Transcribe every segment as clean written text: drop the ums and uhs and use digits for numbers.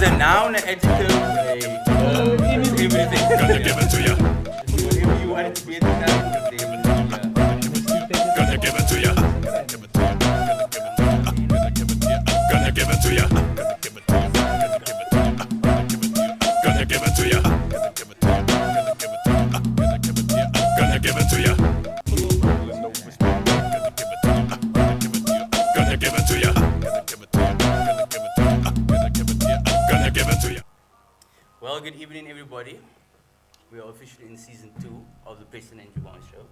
a noun, an adjective, everything. Gonna give it to ya. Whatever you want it to be at the time, they will do, yeah. Gonna give it to ya. Gonna give it to ya. Gonna give it to ya. Gonna give it to ya. Gonna give it to ya. Gonna give it to ya. Well, good evening, everybody. We are officially in season 2 of the Preston and Javon show.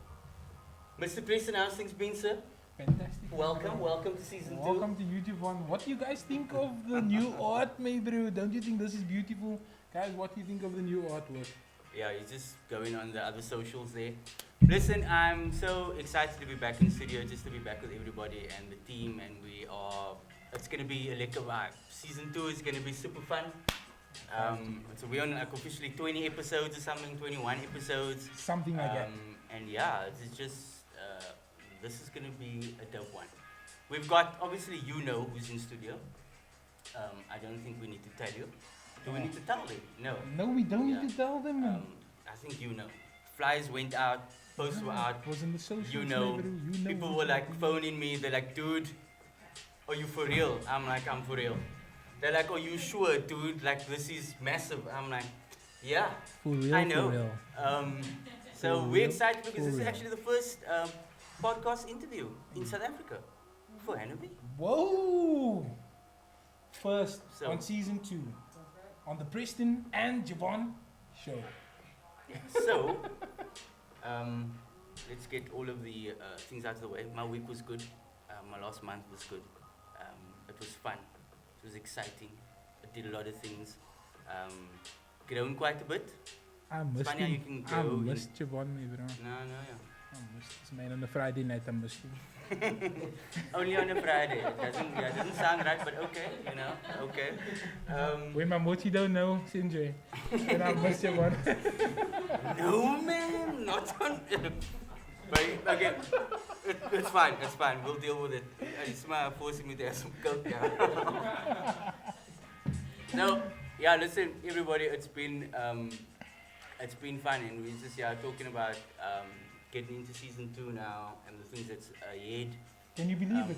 Mr. Preston, how's things been, sir? Fantastic. Welcome to season 2. Welcome to YouTube One. What do you guys think of the new art, my bro? Don't you think this is beautiful? Guys, what do you think of the new artwork? Yeah, he's just going on the other socials there. Listen, I'm so excited to be back in the studio, just to be back with everybody and the team, and it's going to be a lekker vibe. Season 2 is going to be super fun. So we're on like officially 20 episodes or something, 21 episodes. Something like that. And yeah, it's just, this is going to be a dope one. We've got, obviously, who's in studio. I don't think we need to tell you. Do we need to tell them? No. No, we don't need to tell them, man. I think you know. Flyers went out, posts were out. It was in the socials, You know. People were like phoning me. They're like, dude, are you for real? I'm like, I'm for real. They're like, are you sure, dude? Like, this is massive. I'm like, yeah, For real, I know. for real. So For we're real, excited because for this is real. actually the first podcast interview in South Africa for Hathaway. Whoa! First So- on season 2 on the Preston and Javon show. So, let's get all of the things out of the way. My week was good. My last month was good. It was fun. It was exciting. I did a lot of things. Grown quite a bit. I missed funny how you him. can I grow in- missed Javon, my bro. No, yeah. I missed this man on a Friday night. I missed him. Only on a Friday. It doesn't sound right, but okay, okay. When my mochi don't know, Sinjay. And I missed Javon. No, man, not on. But okay, it's fine. We'll deal with it. It's my forcing me to have some coke now. No, yeah. Listen, everybody. It's been fun, and we're just talking about getting into season 2 now and the things that's ahead. Can you believe it?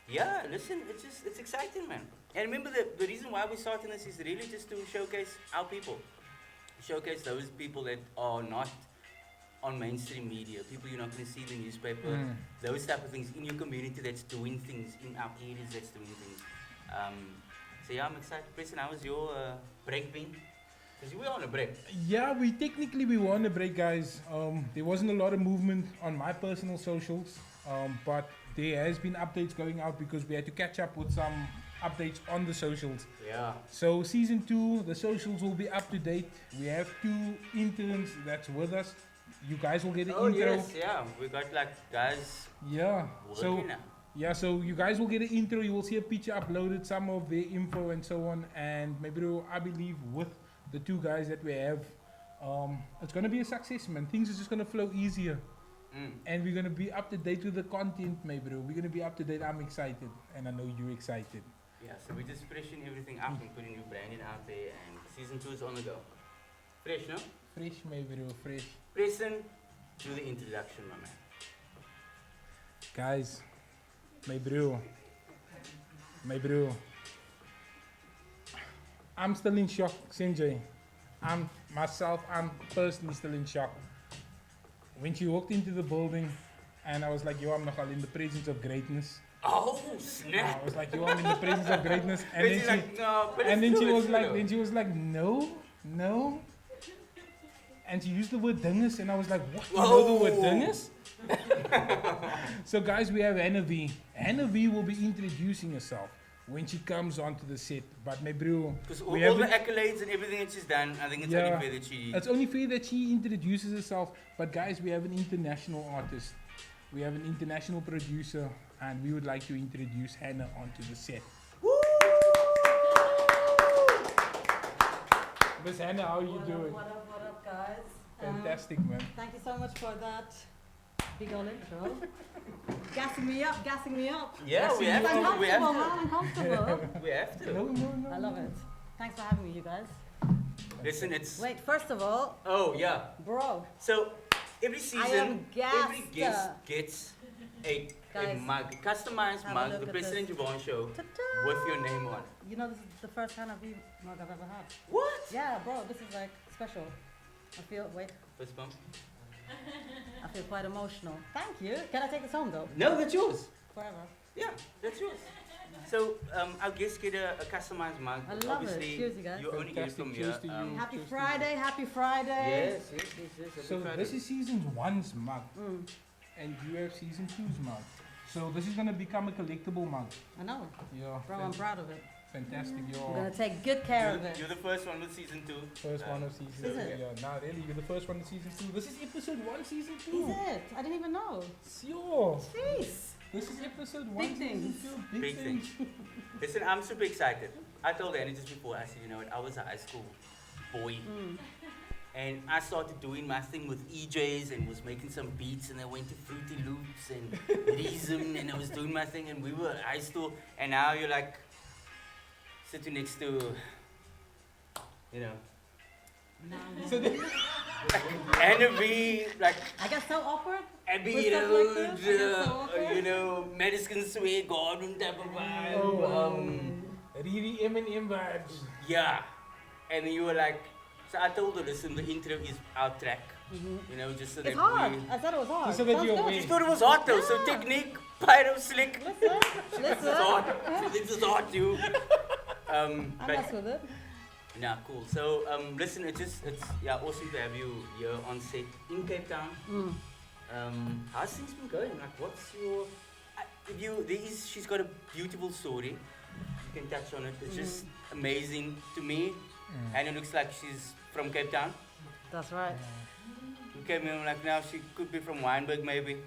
Yeah, listen, it's exciting, man. And remember, the reason why we're starting this is really just to showcase our people. Showcase those people that are not on mainstream media, people you're not going to see in the newspaper, those type of things in your community that's doing things, in our areas that's doing things. So yeah, I'm excited. Preston, how was your break been? Because we were on a break. Yeah, we were on a break, guys. There wasn't a lot of movement on my personal socials, but there has been updates going out because we had to catch up with some updates on the socials. Yeah. So season 2, the socials will be up to date. We have 2 interns that's with us. You guys will get an intro. Yes, yeah. We got like guys Yeah. So working now. yeah, so you guys will get an intro. You will see a picture uploaded, some of their info and so on. And maybe I believe with the 2 guys that we have, it's gonna be a success, man. Things are just gonna flow easier. And we're gonna be up to date with the content, my bro. We're gonna be up to date. I'm excited, and I know you're excited. Yeah, so we're just freshening everything up and putting new branding out there, and season 2 is on the go. Fresh, no? Fresh, my bro, fresh. Preston, do the introduction, my man. Guys, my bro. I'm still in shock, Sanjay. I'm personally still in shock. When she walked into the building, and I was like, yo, I'm nogal in the presence of greatness. Oh, snap! I was like, yo, I'm in the presence of greatness. And she's then like, no, but and it's then true, she was like, no. And she used the word dinges, and I was like, what? You know the word dinges? So guys, we have Hannah V. Hannah V will be introducing herself when she comes onto the set. But my bro, because all the accolades and everything that she's done, I think it's only fair that she... It's only fair that she introduces herself. But guys, we have an international artist. We have an international producer, and we would like to introduce Hannah onto the set. Woo! Miss Hannah, how are you doing? What up, guys? Fantastic, man. Thank you so much for that big old intro. gassing me up. Yeah, we have to. Uncomfortable. We have to. No. I love it. Thanks for having me, you guys. Listen, it's. Wait, first of all, Oh, yeah. bro, So, every am season, every gassed. guest gets a Guys, mug, customized have a mug, look the at President this. Javon show, Ta-da! with your name on. You know, this is the first kind of mug I've ever had. What? Yeah, bro, this is like special. Wait, Fist bump? I feel quite emotional. Thank you. Can I take this home though? No, that's yours. Forever. Yeah, that's yours. So, our guests get a customized mug. I love it. Obviously, Cheers, you guys. you only get it Fantastic. from Cheers here. to you. Happy Cheers to Friday, happy Friday. Yes, yes, yes, yes. Happy So Friday. this is season 1's mug, Mm, and you have season 2's mug. So this is gonna become a collectible mug. I know, Yeah, bro, I'm proud of it. fantastic. I'm You're gonna take good care of it. You're the first one with season 2. first one of season Is 2. it? Yeah, nah, really, you're the first one of season 2. This is episode 1, season 2. Is it? I didn't even know. Sure. Jeez. This is episode 1, Big season things. 2. Big things. Listen, I'm super excited. I told Annie just before, I said, you know what, I was a high school boy. Mm. And I started doing my thing with EJs and was making some beats, and I went to Fruity Loops and Reason, and I was doing my thing, and we were at high school, and now you're like sitting next to, you know, So the- Annabelle, like I got so awkward. Abbey With stuff Road, like this? I get so awkward. you know, Madison Square Garden type of vibe. Oh, really M&M vibes. Yeah. And then you were like, so I told her, listen, the intro is our track, you know, just so It's that hard. we... I thought it was hard. Just so that Sounds you're good. aware. She thought it was hot though, so Yeah. technique, pyro, slick. Listen, This is listen. hot. This is hot, you. I mess But, with it. nah, cool. So, listen, it's yeah, awesome to have you here on set in Cape Town. Mm. How's things been going? Like, what's your... she's got a beautiful story. You can touch on it. It's just amazing to me. And it looks like she's from Cape Town. That's right. You came in like now she could be from Wynberg maybe.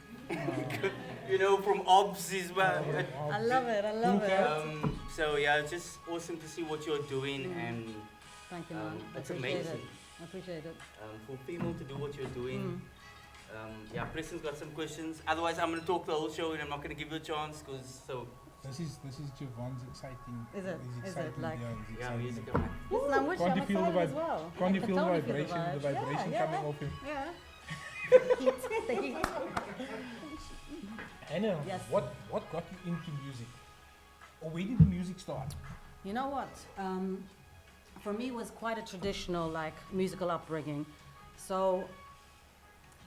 You know, from OBS as well. I love it. I love it. So yeah, it's just awesome to see what you're doing and Thank you, man. I it's appreciate amazing. it. I appreciate it. For people to do what you're doing. Mm. Yeah, Preston's got some questions. Otherwise, I'm gonna talk the whole show and I'm not gonna give you a chance because This is Javon's exciting. Is it? He's Is it? exciting, Like- he's yeah, exciting. music. I'm like, Listen, I'm with you. Can't I'm you feel the excited as vib- well. Can't you I feel the totally vibration, the vibe. vibration Yeah, coming off him? Yeah. The heat. Anna, Yes. what got you into music? Or where did the music start? You know what? For me, it was quite a traditional, like, musical upbringing. So,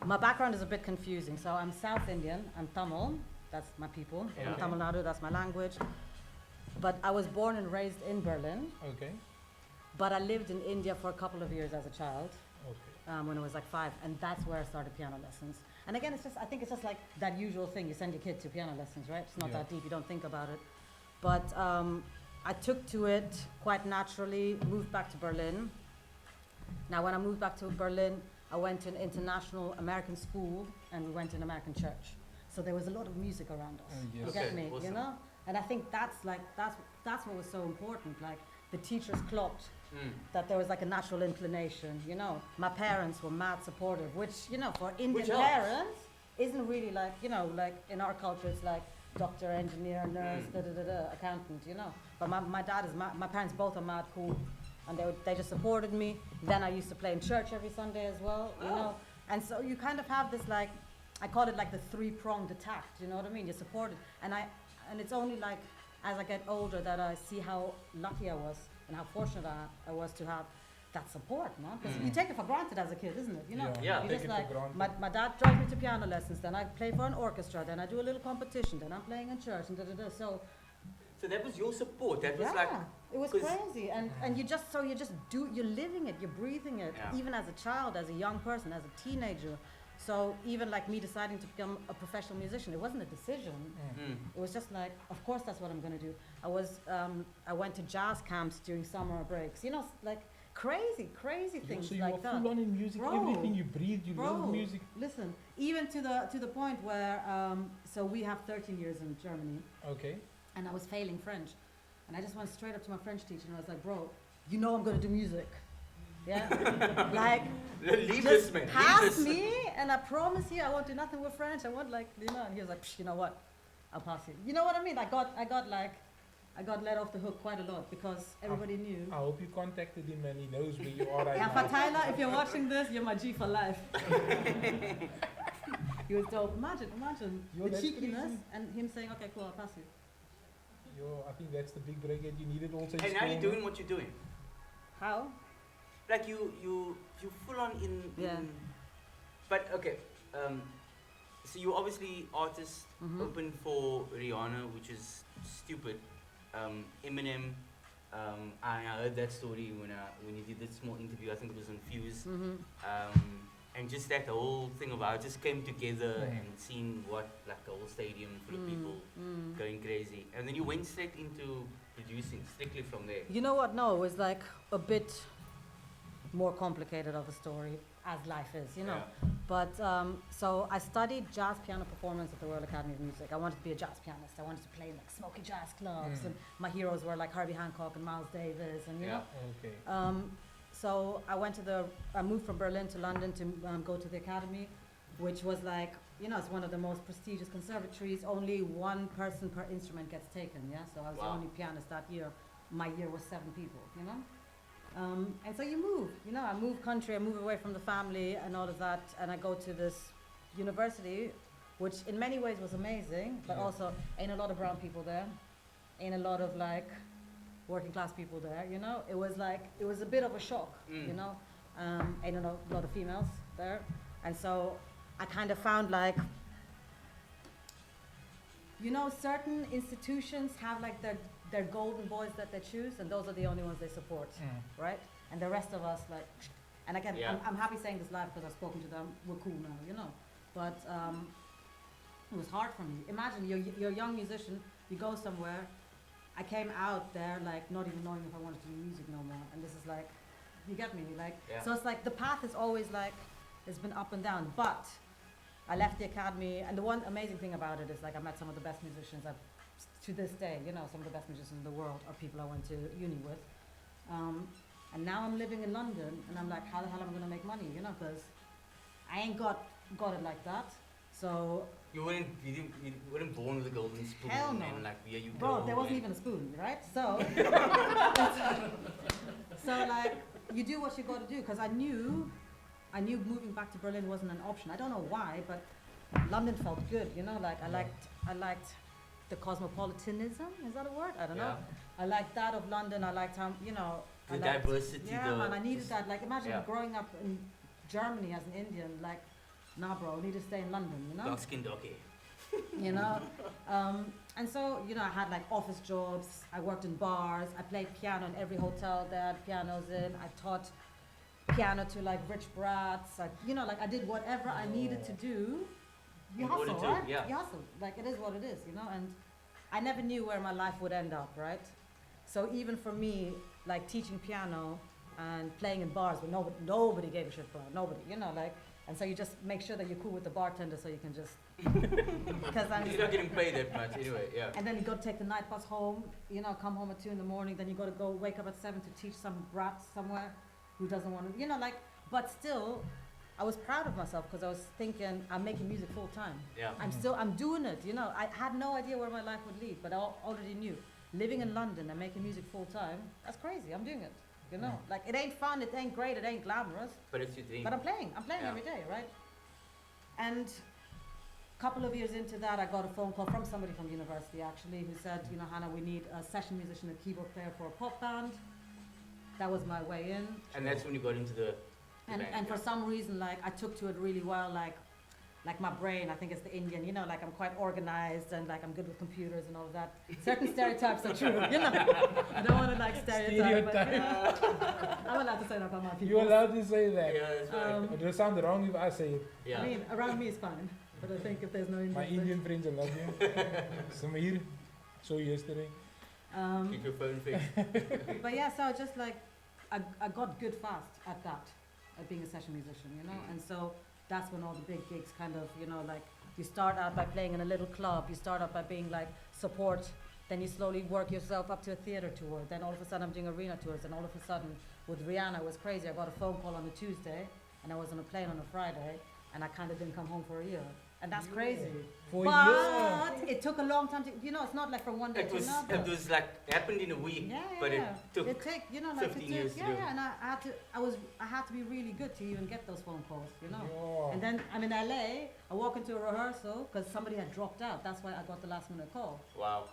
my background is a bit confusing. So, I'm South Indian. I'm Tamil. That's my people. Yeah. I'm Tamil Nadu. That's my language. But I was born and raised in Berlin. Okay. But I lived in India for a couple of years as a child. Okay. When I was like 5, and that's where I started piano lessons. And again, I think it's just like that usual thing. You send your kid to piano lessons, right? It's not Yeah. that deep. You don't think about it. But I took to it quite naturally. Moved back to Berlin. Now, when I moved back to Berlin, I went to an international American school, and we went to an American church. So there was a lot of music around us. Yes. You get Okay, me? You awesome. know. And I think that's what was so important. Like the teachers clocked that there was like a natural inclination, you know. My parents were mad supportive, which, you know, for Indian Which helps. parents isn't really like, you know, like in our culture it's like doctor, engineer, nurse, accountant, you know. But my parents both are mad cool, and they just supported me. Then I used to play in church every Sunday as well, you know. And so you kind of have this like, I call it like the 3-pronged attack, you know what I mean? You're supported. And it's only like as I get older that I see how lucky I was and how fortunate I was to have that support, man. Because you take it for granted as a kid, isn't it? You know, Yeah. you Take just it like for granted. my dad drives me to piano lessons, then I play for an orchestra, then I do a little competition, then I'm playing in church, and So so that was your support. That was yeah, like it was 'cause- crazy, and you're living it, you're breathing it, Yeah. even as a child, as a young person, as a teenager. So even like me deciding to become a professional musician, it wasn't a decision. It was just like, of course, that's what I'm gonna do. I went to jazz camps during summer breaks, you know, like crazy things So you like were that. full on in music, Bro. everything you breathed, you love music. Listen, even to the point where so we have 13 years in Germany, Okay. and I was failing French, and I just went straight up to my French teacher and I was like, bro, you know I'm gonna do music, yeah, like leave this just man. Leave pass this. me, and I promise you I won't do nothing with French. I want like, you know, and he was like, Psh, you know what, I'll pass you. You know what I mean? I got like I got let off the hook quite a lot because everybody knew. I hope you contacted him and he knows where you are right Yeah, now. for Tyler, if you're watching this, you're my G for life. He was dope. Imagine Yo, the that's cheekiness crazy. and him saying, okay, cool, I'll pass you. Yo, I think that's the big break that you needed also. And now you're doing what you're doing. How? Like you full on in. Yeah. But okay, so you obviously artist open for Rihanna, which is stupid. Eminem. I heard that story when you did that small interview. I think it was on Fuse. And just that whole thing of how it just came together and seeing what like a whole stadium full of people going crazy, and then you went straight into producing strictly from there. You know what? No, it was like a bit more complicated of a story, as life is, you know. Yeah. But so I studied jazz piano performance at the Royal Academy of Music. I wanted to be a jazz pianist. I wanted to play in like smoky jazz clubs, and my heroes were like Herbie Hancock and Miles Davis, and you know. Okay. So I moved from Berlin to London to go to the academy, which was like, you know, it's one of the most prestigious conservatories. Only one person per instrument gets taken, yeah? So I was the only pianist that year. My year was 7 people, you know? And so you move, you know, I move country, I move away from the family and all of that, and I go to this university, which in many ways was amazing, but also ain't a lot of brown people there, ain't a lot of like working class people there, you know? It was like, it was a bit of a shock, you know? Ain't a lot of females there. And so I kind of found like, you know, certain institutions have like their golden boys that they choose, and those are the only ones they support, right? And the rest of us like, and again, I'm happy saying this live because I've spoken to them, we're cool now, you know? But it was hard for me. Imagine you're a young musician, you go somewhere, I came out there like not even knowing if I wanted to do music no more, and this is like, you get me, like, so it's like the path is always like, it's been up and down, but I left the academy, and the one amazing thing about it is like I met some of the best musicians to this day, you know, some of the best musicians in the world are people I went to uni with, and now I'm living in London, and I'm like, how the hell am I gonna make money, you know, because I ain't got it like that, so. You weren't born with a golden spoon. Hell no. And like, yeah, you Bro, go there wasn't and- even a spoon, right? So, so like, you do what you got to do, because I knew moving back to Berlin wasn't an option. I don't know why, but London felt good, you know. Like I liked the cosmopolitanism. Is that a word? I don't know. I liked that of London. I liked how, you know, The diversity. yeah, the, man, I needed that. Like, imagine Yeah. growing up in Germany as an Indian. Like, nah, bro, I need to stay in London, you know. Dark skinned doggy. You know, and so, you know, I had like office jobs, I worked in bars, I played piano in every hotel they had pianos in, I taught piano to like rich brats, you know, like I did whatever I needed to do. You In order hustle, to, right? yeah. You hustle, like it is what it is, you know, and I never knew where my life would end up, right? So even for me, like teaching piano and playing in bars where nobody gave a shit for, nobody, you know, like, and so you just make sure that you're cool with the bartender so you can just, because I'm You're not getting paid that much anyway, yeah. and then you got to take the night bus home, you know, come home at 2 in the morning, then you got to go wake up at 7 to teach some brat somewhere who doesn't want to, you know, like, but still, I was proud of myself because I was thinking, I'm making music full time. Yeah. I'm doing it, you know. I had no idea where my life would lead, but I already knew. Living in London and making music full time, that's crazy, I'm doing it, you know. Like, it ain't fun, it ain't great, it ain't glamorous, But it's your dream. but I'm playing Yeah. every day, right? And a couple of years into that, I got a phone call from somebody from university actually who said, you know, Hannah, we need a session musician and keyboard player for a pop band. That was my way in. And that's when you got into the band, And for yeah. some reason, like, I took to it really well, like my brain, I think it's the Indian, you know, like I'm quite organized and like I'm good with computers and all of that. Certain stereotypes are true, you know. I don't want to like stereotype, but you know, I'm allowed to say that about my people. You're allowed to say that. Yeah, that's right. It will sound wrong if I say it. Yeah. I mean, around me is fine, but I think if there's no Indian. My Indian friends will love you. Samir, so yesterday. Keep your phone fixed. But yeah, so just like, I got good fast at that, at being a session musician, you know, and so that's when all the big gigs kind of, you know, like, you start out by playing in a little club, you start out by being like support, then you slowly work yourself up to a theater tour, then all of a sudden I'm doing arena tours, and all of a sudden with Rihanna it was crazy. I got a phone call on a Tuesday, and I was on a plane on a Friday, and I kind of didn't come home for a year. And that's crazy. For But it took a long time to, it's not like from one day It to was another. it was like happened in a week, Yeah, but yeah. it took It take, 15 years to yeah, do. yeah, and I had to be really good to even get those phone calls, Yeah. And then I'm in LA, I walk into a rehearsal because somebody had dropped out. That's why I got the last minute call. wow.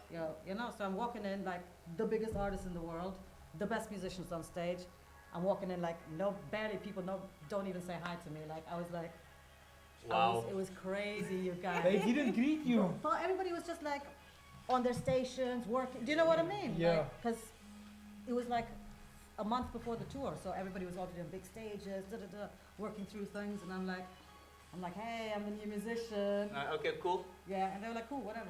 So I'm walking in like the biggest artists in the world, the best musicians on stage. I'm walking in like barely people don't even say hi to me. Like I was like, Wow. it was crazy, you guys. They didn't greet you. But everybody was just like on their stations working. Do you know what I mean? Yeah. Because it was like a month before the tour, so everybody was already on big stages, working through things, and I'm like, hey, I'm a new musician. Okay, cool. Yeah, and they were like, cool, whatever,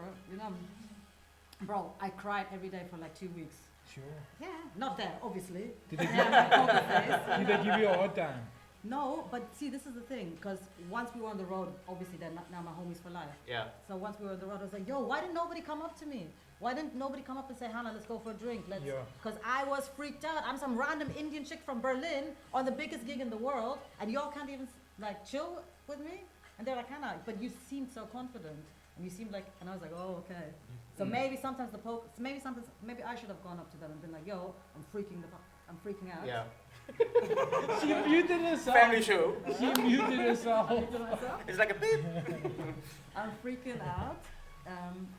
Bro, I cried every day for like 2 weeks. Sure. Yeah, not there, obviously. Did they, Yeah, my poker face. did they give you a hard time? No, but see, this is the thing, because once we were on the road, obviously they're now my homies for life. Yeah. So once we were on the road, I was like, yo, why didn't nobody come up to me? Why didn't nobody come up and say, Hannah, let's go for a drink? Yeah. Because I was freaked out. I'm some random Indian chick from Berlin on the biggest gig in the world, and y'all can't even like chill with me? And they're like, Hannah, but you seemed so confident. And you seemed like, and I was like, oh, okay. So maybe sometimes maybe I should have gone up to them and been like, yo, I'm freaking out. Yeah. She muted herself. Family show. She muted herself. To myself, It's like a beep. I'm freaking out.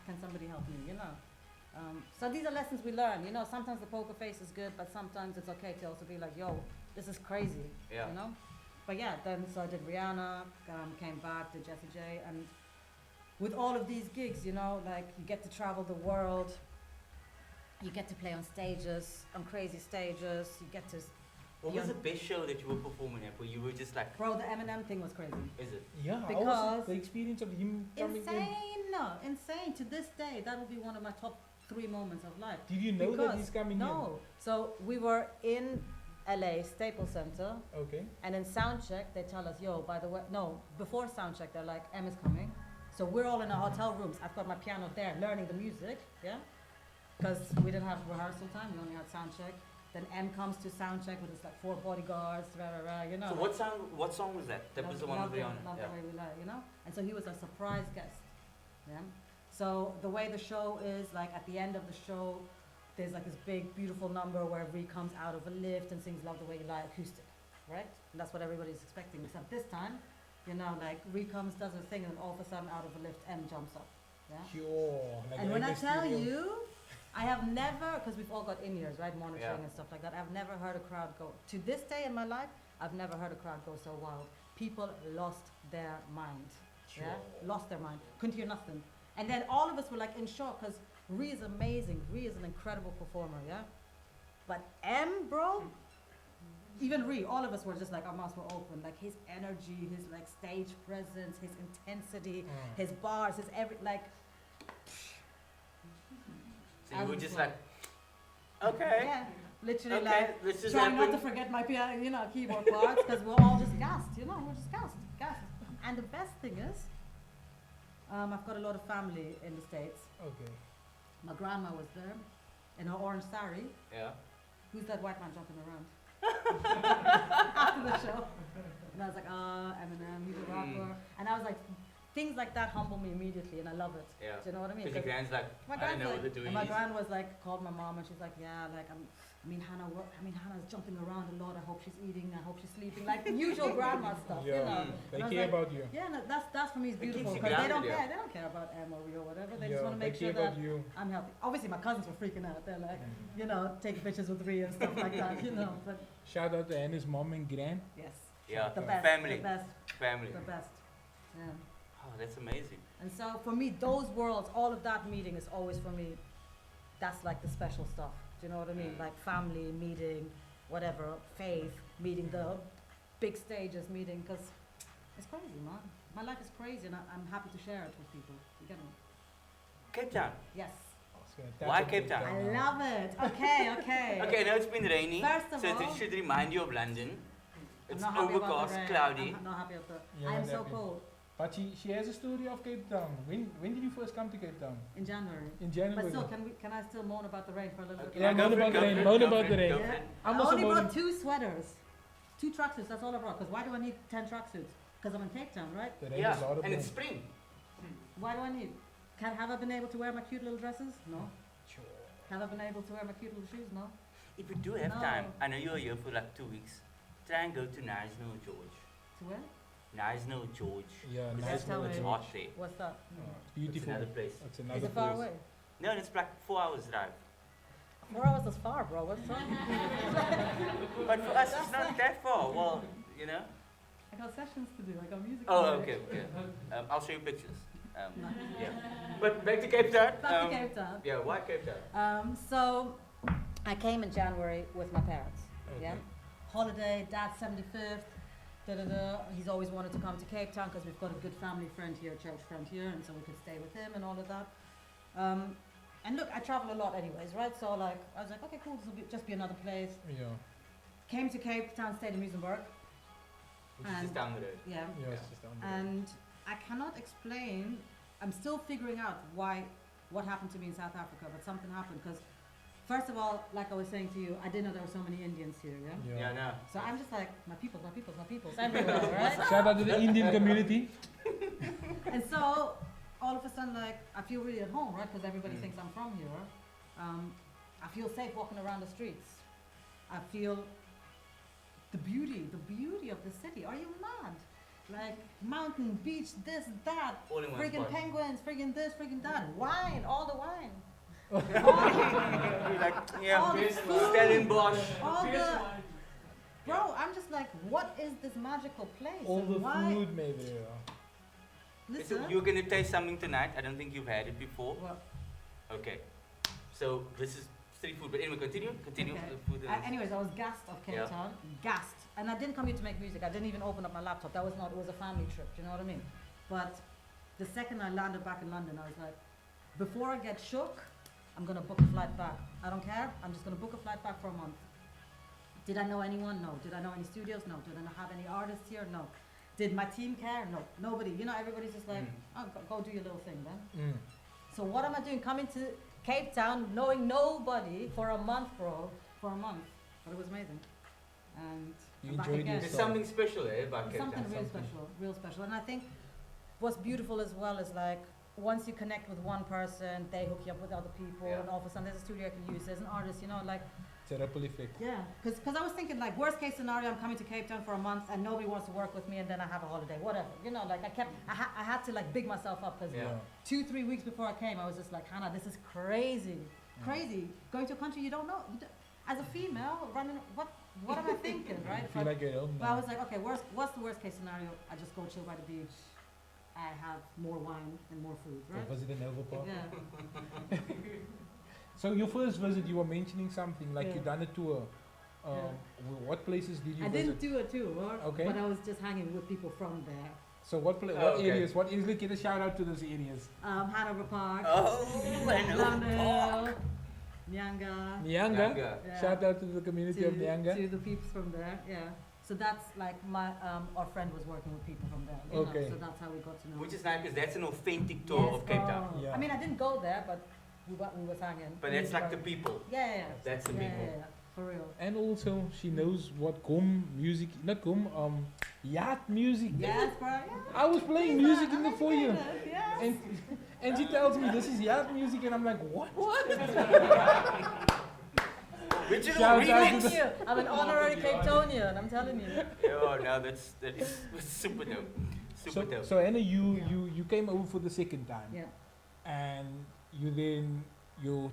Can somebody help me? So these are lessons we learn. Sometimes the poker face is good, but sometimes it's okay to also be like, yo, this is crazy. Yeah. But yeah, then so I did Rihanna, came back, did Jessie J, and with all of these gigs, like you get to travel the world, you get to play on stages, on crazy stages, you get to. What was the best show that you were performing at where you were just like, Bro, the Eminem thing was crazy. is it? Yeah, how was Because the experience of him coming in? Insane. To this day, that will be one of my top 3 moments of life. Did you know that he's coming No. So we were in LA, Staples Center, in? Okay. and in soundcheck, they tell us, yo, by the way, before soundcheck, they're like, M is coming. So we're all in our hotel rooms. I've got my piano there, learning the music, yeah? Because we didn't have rehearsal time, we only had soundcheck. Then M comes to soundcheck with his like 4 bodyguards, So what song was that? That was the one with Rihanna. Love Yeah. the way we lie, And so he was a surprise guest, yeah? So the way the show is, like at the end of the show, there's like this big, beautiful number where Ree comes out of a lift and sings Love the Way You Lie acoustic, right? And that's what everybody's expecting, except this time, like Ree comes, does her thing, and all of a sudden out of a lift, M jumps up, yeah? Sure. Like And when I Rey tell Mysterio. you, I have never, because we've all got in-ears, right, monitoring Yeah. and stuff like that, I've never heard a crowd go, to this day in my life, I've never heard a crowd go so wild. People lost their mind, yeah? Lost their mind, couldn't hear nothing. And then all of us were like in shock, because Ree is amazing, Ree is an incredible performer, yeah? But M, bro, even Ree, all of us were just like, our mouths were open, like his energy, his like stage presence, his intensity, his bars, his like, So you were just like, like, okay. yeah, literally Okay, like this just trying not to happened. forget my piano, keyboard parts, because we're all just gassed, we're just gassed. And the best thing is, I've got a lot of family in the States. Okay. My grandma was there in her orange sari. Yeah. Who's that white man jumping around? After the show. And I was like, Eminem, he's a rapper. And I was like, things like that humble me immediately, and I love it. Yeah. Do you know what I mean? Because your grand's like, My I don't know what like, they're doing. and my grand was like, called my mom, and she's like, yeah, like Hannah's jumping around a lot. I hope she's eating. I hope she's sleeping. Like the usual grandma stuff, Yeah. And They I was care like, about you. Yeah, no, that's for me is It keeps beautiful you because they don't grounded, yeah. care. They don't care about Emory or whatever. They Yeah, just want to they make sure care that about you. I'm healthy. Obviously, my cousins were freaking out. They're like, taking pictures with Rhea and stuff like that, But Shout out to Anna's mom and gran. yes, Yeah. the best, Family. the best, Family. the best. Yeah. Oh, that's amazing. And so for me, those worlds, all of that meeting is always for me, that's like the special stuff. Do you know what I mean? Like family meeting, whatever, faith, meeting the big stages, meeting, because it's crazy, man. My life is crazy and I'm happy to share it with people. You get me? Cape Town. Yes. Why Cape Town? I love it. Okay. Okay, now it's been raining, First of so all- it should remind you of London. I'm It's not happy about the overcast, rain. cloudy. I'm not happy about the. Yeah, I am so definitely. cold But she has a story of Cape Town. When did you first come to Cape Town? in January. In January. But still, can I still moan about the rain for a little bit? Yeah, go moan for it, about go the for rain, it, moan go about for the it, rain. go for Yeah. it. I'm I also only moaning. brought 2 sweaters, 2 tracksuits. That's all I brought. Because why do I need 10 tracksuits? Because I'm in Cape Town, right? The rain Yeah, is hard and on it's me. spring. Why do I need? Have I been able to wear my cute little dresses? No. Sure. Have I been able to wear my cute little shoes? No. If you do have No. time, I know you're here for like 2 weeks. Try and go to National George. To wear? National George. Yeah, It's nice. tell it's me. hot there. What's that? It's Beautiful. another place. It's another Is it far place. away? No, it's like 4 hours drive. 4 hours is far, bro. What's wrong? But for us, it's not that far. Well, you know. I got sessions to do. I got music. Oh, to do. okay, okay. I'll show you pictures. Yeah. But back to Cape Town. Back to Cape Town. Yeah, why Cape Town? So I came in January with my parents. Yeah. Okay. Holiday, dad's 75th. He's always wanted to come to Cape Town because we've got a good family friend here, church friend here, and so we could stay with him and all of that. And look, I travel a lot anyways, right? So like, I was like, okay, cool, this will just be another place. Yeah. Came to Cape Town, stayed in Muizenberg. Which is just And- down the road. Yeah. Yeah, it's just down there. And I cannot explain, I'm still figuring out what happened to me in South Africa, but something happened because, first of all, like I was saying to you, I didn't know there were so many Indians here, yeah? Yeah, no. So I'm just like, my peoples everywhere, right? Shout out to the Indian community. And so, all of a sudden, like, I feel really at home, right? Because everybody thinks I'm from here. I feel safe walking around the streets. I feel the beauty of the city. Are you mad? Like, mountain, beach, this, that, All in one friggin' spot. penguins, friggin' this, friggin' that, wine, all the wine. You're like, All yeah, the food. Stellenbosch. All the, bro, I'm just like, what is this magical place? All And the why? food, maybe. Yeah. So Listen. you're gonna taste something tonight. I don't think you've had it before. Well, Okay. So this is street food. But anyway, continue. Continue Okay. with the food. Anyways, I was gassed of Cape Yeah. Town, gassed. And I didn't come here to make music. I didn't even open up my laptop. It was a family trip, do you know what I mean? But the second I landed back in London, I was like, before I get shook, I'm gonna book a flight back. I don't care. I'm just gonna book a flight back for a month. Did I know anyone? No. Did I know any studios? No. Did I have any artists here? No. Did my team care? No. Nobody. You know, everybody's just like, oh, go do your little thing then. Mm. So what am I doing? Coming to Cape Town, knowing nobody for a month, bro. For a month. But it was amazing. And You I'm back enjoyed again. There's yourself. something special there about Cape Something Town. real special. And I think what's beautiful as well is like, once you connect with one person, they hook you up with other people, Yeah. and all of a sudden there's a studio I can use, there's an artist, you know, like, It's a ripple effect. yeah. Because I was thinking, like, worst case scenario, I'm coming to Cape Town for a month and nobody wants to work with me, and then I have a holiday, whatever. You know, like, I had to, like, big myself up, because Yeah. 2-3 weeks before I came, I was just like, Hannah, this is crazy. Crazy. Going to a country you don't know. As a female, running, what am I thinking, right? You feel like you're home But I now. was like, okay, what's the worst case scenario? I just go chill by the beach. I have more wine and more food, Or right? visit an Nova Park. Yeah. So your first visit, you were mentioning something like Yeah. you done a tour. What places did you I visit? didn't do a tour, Okay. but I was just hanging with people from there. So what Oh, what okay. areas? What areas? Get a shout out to those areas. Hanover Park, Oh, I know. Blondale, Nyanga. Nyanga. Yeah. Shout out to the community of Nyanga. To the peeps from there, yeah. So that's like our friend was working with people from there, you Okay. know, so that's how we got to know. Which is nice because that's an authentic tour Yes, of Cape Town. bro. Yeah. I mean, I didn't go there, but we was hanging. But that's like the people. Yeah. That's the yeah, people. yeah, for real. And also she knows what gum music, not gum, yacht music. Yes, bro. Yeah. I was playing music in the foyer, Yes. and she tells me this is yacht music, and I'm like, what? Original Shout out remix. to Thank you. I'm an honorary Cape Townian, I'm telling you. Oh, no, that is super dope. Super dope. So Anna, you came over for the second time, Yeah. and your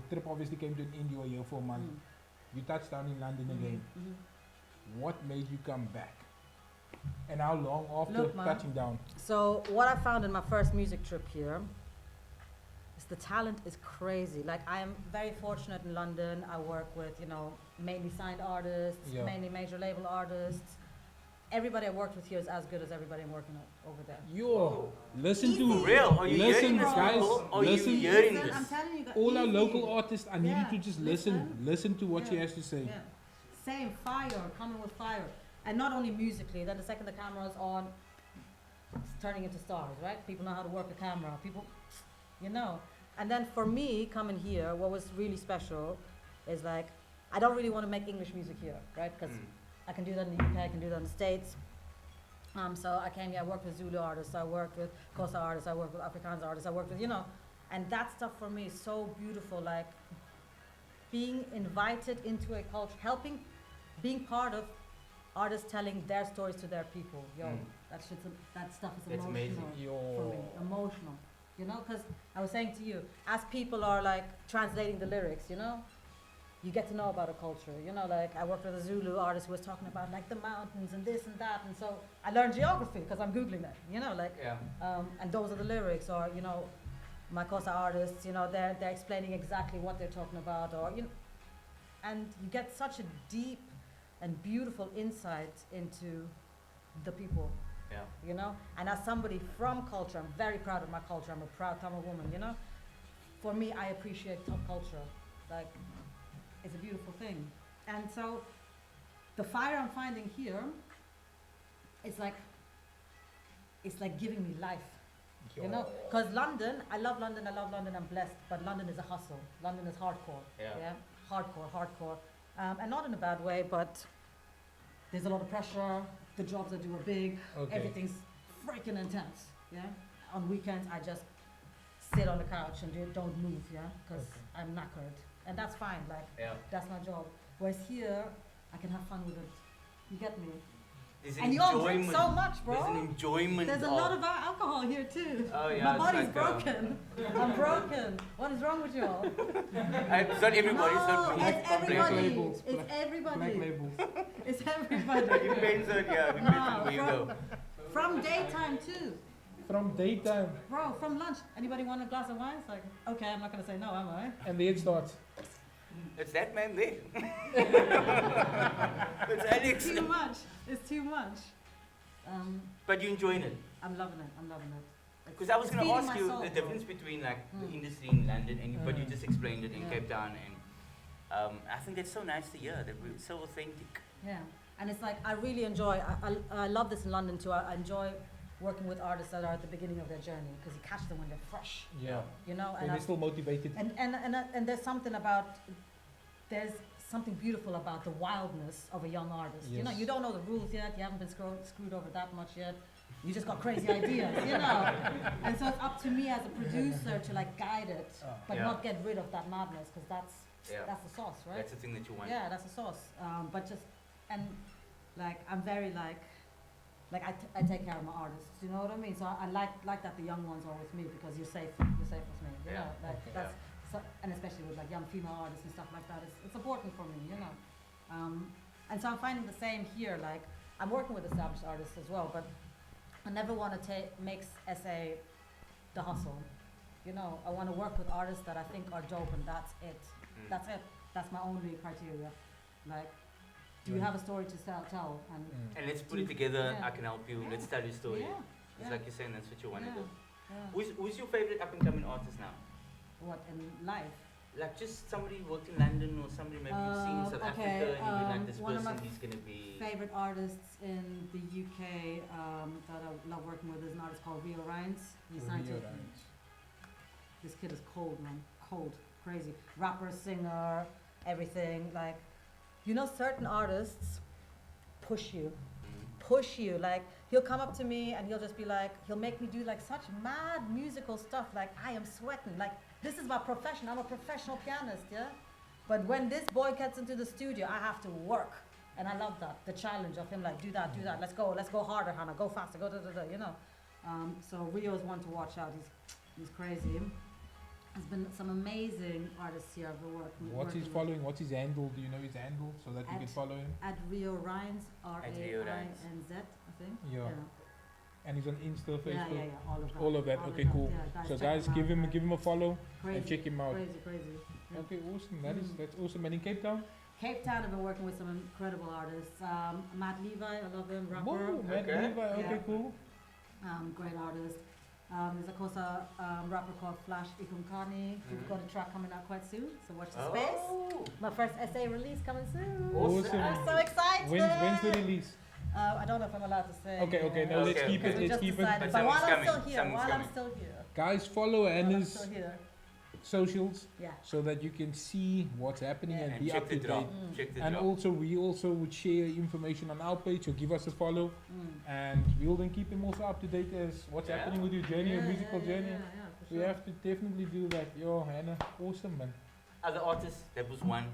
trip obviously came to an end. You were here for a month. You touched down in London again. Mhm. What made you come back? And how long after Look, man. touching down? So what I found in my first music trip here is the talent is crazy. Like, I am very fortunate in London. I work with, you know, mainly signed artists, Yeah. mainly major label artists. Everybody I worked with here is as good as everybody I'm working with over there. Yo, listen For to real? Are you listen, hearing this, guys. people? Are you Listen, hearing Listen, this? I'm telling you guys. all our easy. local artists. I need Yeah, you to just listen. listen to what she Yeah. has to say. Yeah. Same fire, coming with fire. And not only musically, then the second the camera's on, it's turning into stars, right? People know how to work a camera. People, you know. And then for me, coming here, what was really special is like, I don't really want to make English music here, right? Because I can do that in the UK, I can do that in the States. So I came here, I worked with Zulu artists, I worked with Xhosa artists, I worked with Afrikaans artists, I worked with, and that stuff for me is so beautiful, like being invited into a culture, being part of artists telling their stories to their people. That stuff is That's emotional amazing. for me, emotional, because I was saying to you, as people are like translating the lyrics, you get to know about a culture, like I worked with a Zulu artist who was talking about like the mountains and this and that, and so I learned geography because I'm Googling that, and those are the lyrics, or, my Xhosa artists, they're explaining exactly what they're talking about, or, and you get such a deep and beautiful insight into the people, and as somebody from culture, I'm very proud of my culture, I'm a proud Tamil woman, for me, I appreciate top culture, like, it's a beautiful thing. And so the fire I'm finding here is like, it's like giving me life, because London, I love London, I'm blessed, but London is a hustle. London is hardcore, hardcore, and not in a bad way, but there's a lot of pressure, the jobs I do are big, everything's freaking intense, On weekends, I just sit on the couch and don't move, because I'm knackered. And that's fine, that's my job. Whereas here, I can have fun with it. You get me? And you all drink so much, bro. There's an enjoyment. There's a lot of alcohol here too. Oh yeah. My body's broken. I'm broken. What is wrong with you all? It's not everybody. No, it's not it's everybody. labels. It's everybody. Black labels. It's everybody. Depends on where you go. From daytime too. From daytime. Bro, from lunch. Anybody want a glass of wine? It's like, okay, I'm not gonna say no, am I? And then it starts. It's that man there. It's Alex. Too much. It's too much. But you're enjoying it. I'm loving it. Because I was going to feeding ask my you soul, the bro. difference between like the industry in London and but you just explained it in Yeah. Cape Town, and I think that's so nice to hear that we're so authentic. Yeah, and it's like I really enjoy. I love this in London too. I enjoy working with artists that are at the beginning of their journey because you catch them when they're fresh. Yeah. And they're still motivated. and there's something beautiful about the wildness of a young artist. Yes. You don't know the rules yet. You haven't been screwed over that much yet. You just got crazy ideas, And so it's up to me as a producer to like guide it, but not get rid of that madness because that's the sauce, right? That's the thing that you want. Yeah, that's the sauce. But just like I'm very like I take care of my artists. You know what I mean? So I like that the young ones are with me because you're safe with me. You know, like that's and especially with like young female artists and stuff like that. It's important for me, And so I'm finding the same here. Like I'm working with established artists as well, but I never want to make SA the hustle. I want to work with artists that I think are dope, and that's it. That's it. That's my only criteria. Like, do you have a story to tell? And let's put it together. Yeah. I can help you. Let's tell your story. It's like you're saying, that's what you want to do. Yeah. Who's your favorite up and coming artist now? What in life? Like just somebody who worked in London or somebody maybe you've seen in South Africa and you've been like this one of person my he's gonna be. Favorite artists in the UK that I love working with is an artist called Rio Rines. He's signed to. This kid is cold, man. Cold, crazy. Rapper, singer, everything. Like, certain artists push you. Like, he'll come up to me and he'll just be like, he'll make me do like such mad musical stuff. Like, I am sweating. Like, this is my profession. I'm a professional pianist, But when this boy gets into the studio, I have to work. And I love that. The challenge of him, like, do that. Let's go harder, Hannah. Go faster, go da. So Rio is one to watch out. He's crazy. There's been some amazing artists here I've been working What's his with. following? What's his handle? Do you know his handle so that you can follow him? At Rio Rines, RAINZ, I think. Yeah. And he's on Insta, Facebook. Yeah, all of that. Okay, cool. Yeah, So check guys, him out, give him a follow Crazy, and check him out. Crazy. Yeah. Okay, awesome. That's awesome. And in Cape Town? Cape Town, I've been working with some incredible artists. Matt Levi, I love him, rapper. Whoa, Matt Levi. Okay, Yeah. cool. Great artist. There's of course a rapper called Flash Ikunkani. We've got a track coming out quite soon, so watch the space. My first essay release coming soon. Awesome. I'm so excited. When's the release? I don't know if I'm allowed to say. Okay, no, let's keep it. We Let's just keep it. decided. But But while I'm something's still coming, here, something's coming. Guys, follow while I'm Anna's still here. socials Yeah. so that you can see what's happening Yeah. and And be check up the to drop. date. Check the And drop. also, we also would share information on our page, so give us a follow, and we'll then keep them also up to date as what's Yeah. happening with your journey, your musical journey. Yeah, for We sure. have to definitely do that. Yo, Hannah, awesome, man. Other artists, that was one.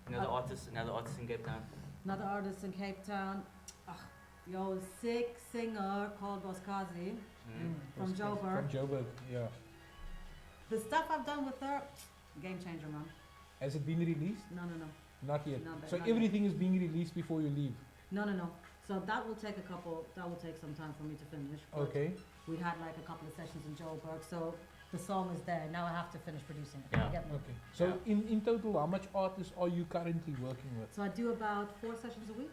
Another Uh, artist in Cape Town. Another artist in Cape Town. Yo, sick singer called Boskazi from Joburg. From Joburg, yeah. The stuff I've done with her, game changer, man. Has it been released? No. Not yet. No, but So not yet. everything is being released before you leave. No. So that will take some time for me to finish. but Okay. We had like a couple of sessions in Joburg, so the song is there. Now I have to finish producing it. Yeah. You get me? Okay. So in total, how much artists are you currently working with? So I do about 4 sessions a week,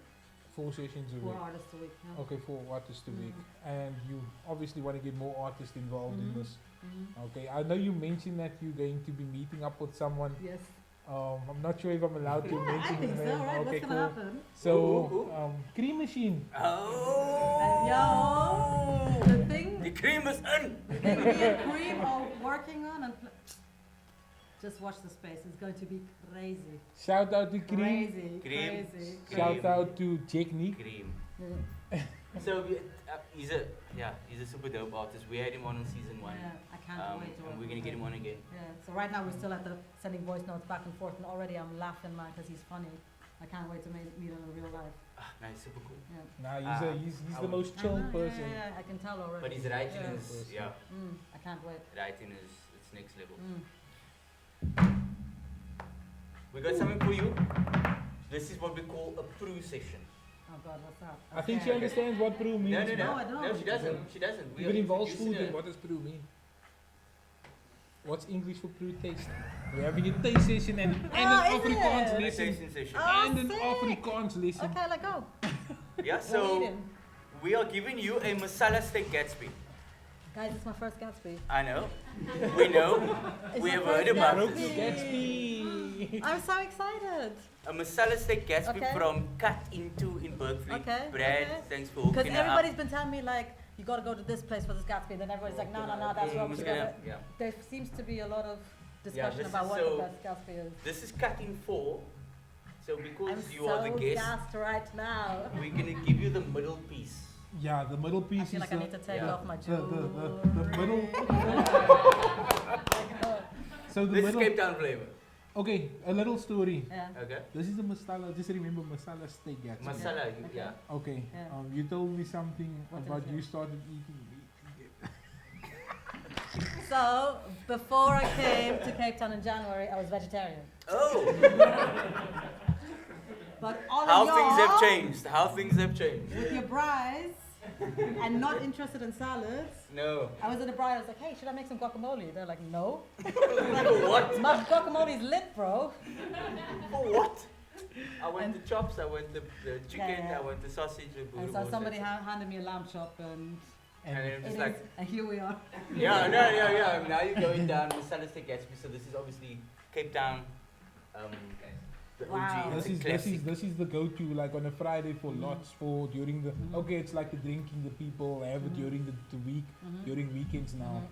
4 sessions a 4 week. artists a week. Yeah. Okay, 4 artists a week. Mhm. And you obviously want to get more artists involved in Mhm. this. Mhm. Okay. I know you mentioned that you're going to be meeting up with someone. Yes. I'm not sure if I'm allowed to Yeah, I mention think his so, name. right? Okay, What's gonna cool. happen? So, Who? Cream Machine. Oh! Yo, the thing The cream is in! that me and Cream are working on, and just watch the space. It's going to be crazy. Shout out to Cream. Crazy. Cream. Crazy. Shout Cream. out to Technique. Cream. Yeah. So he's a super dope artist. We had him on season 1. Yeah, I can't wait to work And we're with gonna get him on again. Yeah, so right now we're still at the sending voice notes back and forth, and already I'm laughing, man, because he's funny. I can't wait to meet him in real life. Ah, nice, super cool. Yeah. Nah, he's I the would- most I chill know, person. Yeah, I can tell already. But his writing Yeah. is, I can't wait. writing is it's next level. Mm. We got something for you. This is what we call a Prue session. Oh God, what's up? I think she Okay. understands what Peru means. No, No, I don't. No, she doesn't. She doesn't. We If it are involves introducing food, then her. what does Peru mean? What's English for Peru taste? We're having a taste session and an Oh, is Afrikaans it? lesson. Meditation session. Oh, And an sick. Afrikaans lesson. Okay, let go. Yeah, We're so eating. we are giving you a masala steak Gatsby. Guys, it's my first Gatsby. I know. We know. It's We my have first heard about Broke this. your Gatsby. I'm so excited. A masala steak Gatsby Okay. from Cut Into in Berkeley. Okay, Brad, okay. thanks for Because hooking her up. everybody's been telling me, like, you gotta go to this place for this Gatsby. And then everybody's like, no, that's wrong. We should go Yeah, to- yeah. There seems to be a lot of discussion this about is what so- the best Gatsby is. This is cut in 4. So because I'm you are the so guest, gassed right now. we're gonna give you the middle piece. Yeah, the middle piece I feel is like I need to take yeah. off my the jewelry. middle. So the This is middle. Cape Town flavor. Okay, a little story. Yeah. Okay. This is the masala. Just remember masala steak Gatsby. Masala, Okay. yeah. Okay. Yeah. You told me something What about is you it? started eating meat. So, before I came to Cape Town in January, I was vegetarian. Oh, But all how of y'all, things have changed. How things have changed. with your brides and not interested in salads, No. I was at a bride, I was like, hey, should I make some guacamole? They're like, no. For what? My guacamole's lit, bro. For what? I want And- the chops, I want the chicken, Yeah. I want the sausage, the And so boerewors, somebody that's it. handed me a lamb chop, and And then it it's is, like, and here we are. yeah, no, yeah. Now you're going down Masala Steak Gatsby. So this is obviously Cape Town. The Wow. OG. It's a classic. This is the go-to like on a Friday for lots for during the okay it's like the drinking the people have it during the week during weekends now.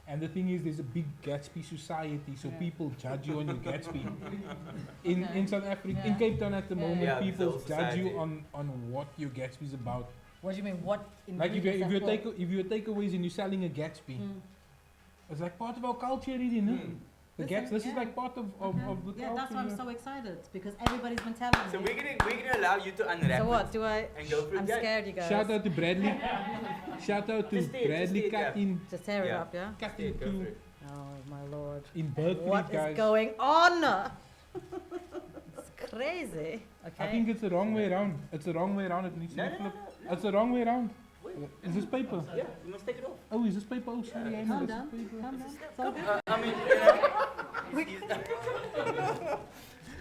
And the thing is, there's a big Gatsby society, so Yeah. people judge you on your Gatsby. In Okay. South Africa, in Yeah. Cape Town at the Yeah. moment, Yeah, people the whole judge you society. on what your Gatsby's about. What do you mean? What Like if ingredients you're have what? if you're takeaways and you're selling a Gatsby, it's like part of our culture, really, no? The Listen, This is yeah. like part of Okay. the Yeah, culture. that's why I'm yeah. so excited, because everybody's been telling So me. we're gonna allow you to unwrap So it what? Do I? and go for it. I'm Yeah. scared, you guys. Shout out to Bradley. Shout out to Just stay it, Bradley yeah. cutting Just tear it Yeah. up, yeah? cutting Yeah, go for to it. Oh my lord. in Berkeley, What guys. is going on? It's crazy. Okay. I think it's the wrong way around. It's the wrong way around. It needs to No, be no, flipped. no. It's the wrong way around. Wait. Is this paper? Yeah, you must take it off. Oh, is this paper? Oh, sorry, I know Calm this down. is paper. Calm down. It's all good. I mean,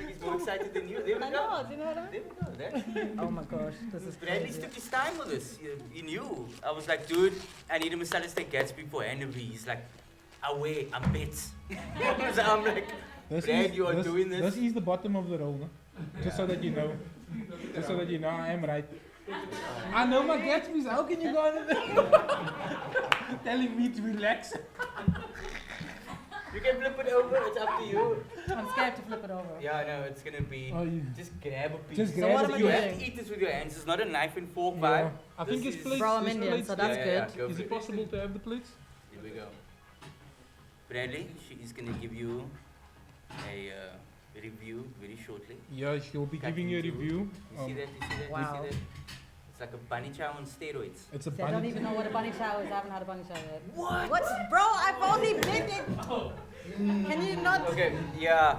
he's more excited than you. There we I go. know. Do you know what I mean? There we go. That's Oh my gosh, this is Bradley crazy. took his time with this. He knew. I was like, dude, I need a Masala Steak Gatsby for Annaby. He's like, away, I'm bits. So I'm like, Brad, you are doing this. This is the bottom of the roll, no? Just so that you know. Just so that you know I am right. I know my Gatsby's. How can you go on it? Telling me to relax. You can flip it over, it's up to you. I'm scared to flip it over. Yeah, no, it's gonna be. Oh, yeah. Just grab a piece. Just So grab what it. am I You have doing? to eat this with your hands. It's not a knife and fork Yeah. vibe. I think This it's is- plates. Bro, I'm there's Indian, plates. so that's good. go Is for it possible to have the plates? Here we go. Bradley, she is gonna give you a review very shortly. Yeah, she'll be Cut giving you a into- review. You see that? You see that? Wow. You see that? It's like a bunny chow on steroids. It's a See, I don't bunny. even know what a bunny chow is. I haven't had a bunny chow yet. What? What? Bro, I've only been in. Can you not? Okay, yeah.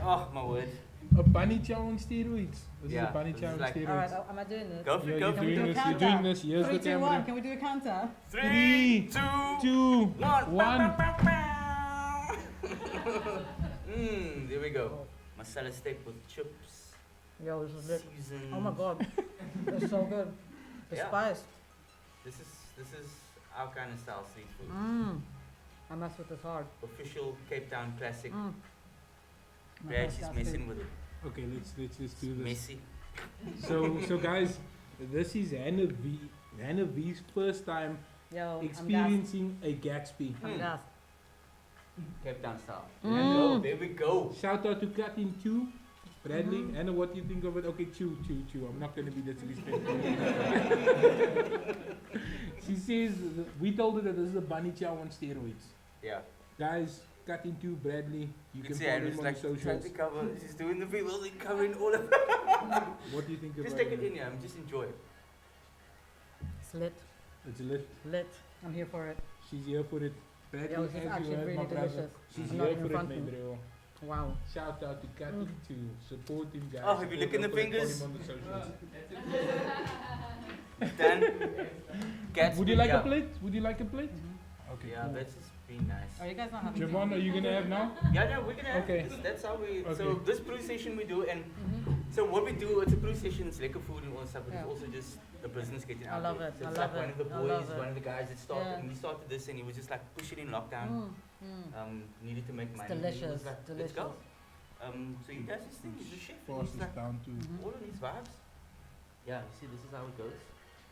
Oh my word. A bunny chow on steroids. This is Yeah, a bunny this chow is on like- All right, steroids. am I doing this? Go for Yeah, it, go you're for we doing do a this. You're countdown? doing this. Here's 3, the 2, 1. camera. Can we do a counter? 3, 2, 1. 1. There we go. Masala steak with chips. Yo, this is lit. Seasoned. Oh my god, it's so good. The Yeah. spice. This is our kind of style street food. I mess with this hard. Official Cape Town classic. My Brad, God, she's that's messing good. with it. Okay, let's do It's this. messy. So guys, this is Hannah V's first time Yo, experiencing a Gatsby. I'm gassed. Cape Town style. Mm. There we go. Shout out to Cut in Chew. Bradley, Hannah, what do you think of it? Okay, chew. I'm not going to be disrespectful. She says, we told her that this is a bunny chow on steroids. Yeah. Guys, Cut in Chew, Bradley, you can see follow Hannah's him on like the trying socials. to cover. She's doing the people covering all of. What do you think about Just take it in, yeah. Just enjoy it. It's lit. It's lit. Lit. I'm here for it. She's here for it. Bradley, Yo, this is as you actually heard, really my brother, delicious. she's I'm not here even for it, fronting. my bro. Wow. Shout out to Cut in Chew. Support him, guys. Oh, have you Support looked in him, the follow fingers? him on the socials. Done. Gatsby, Would you like yeah. a plate? Would you like a plate? Mm-hmm. Okay. Yeah, cool. that's just being nice. Are you guys not having Javon, are you gonna have now? Yeah, no, we're gonna have Okay. this. That's how we. So Okay. this brew session we do, and Mm-hmm. so what we do, it's a brew session. It's liquor food and all that stuff, but Yeah. it's also just the business getting I out love there. it, So I it's love like one it, of the I boys, love it. one of the guys that started, Yeah. and we started this, and he was just like pushing in lockdown. Needed to make It's money. and he was delicious, like, delicious. Let's go. So he does his thing. He's a chef. and Pass He's this like down to. all of these vibes. Yeah, you see, this is how it goes.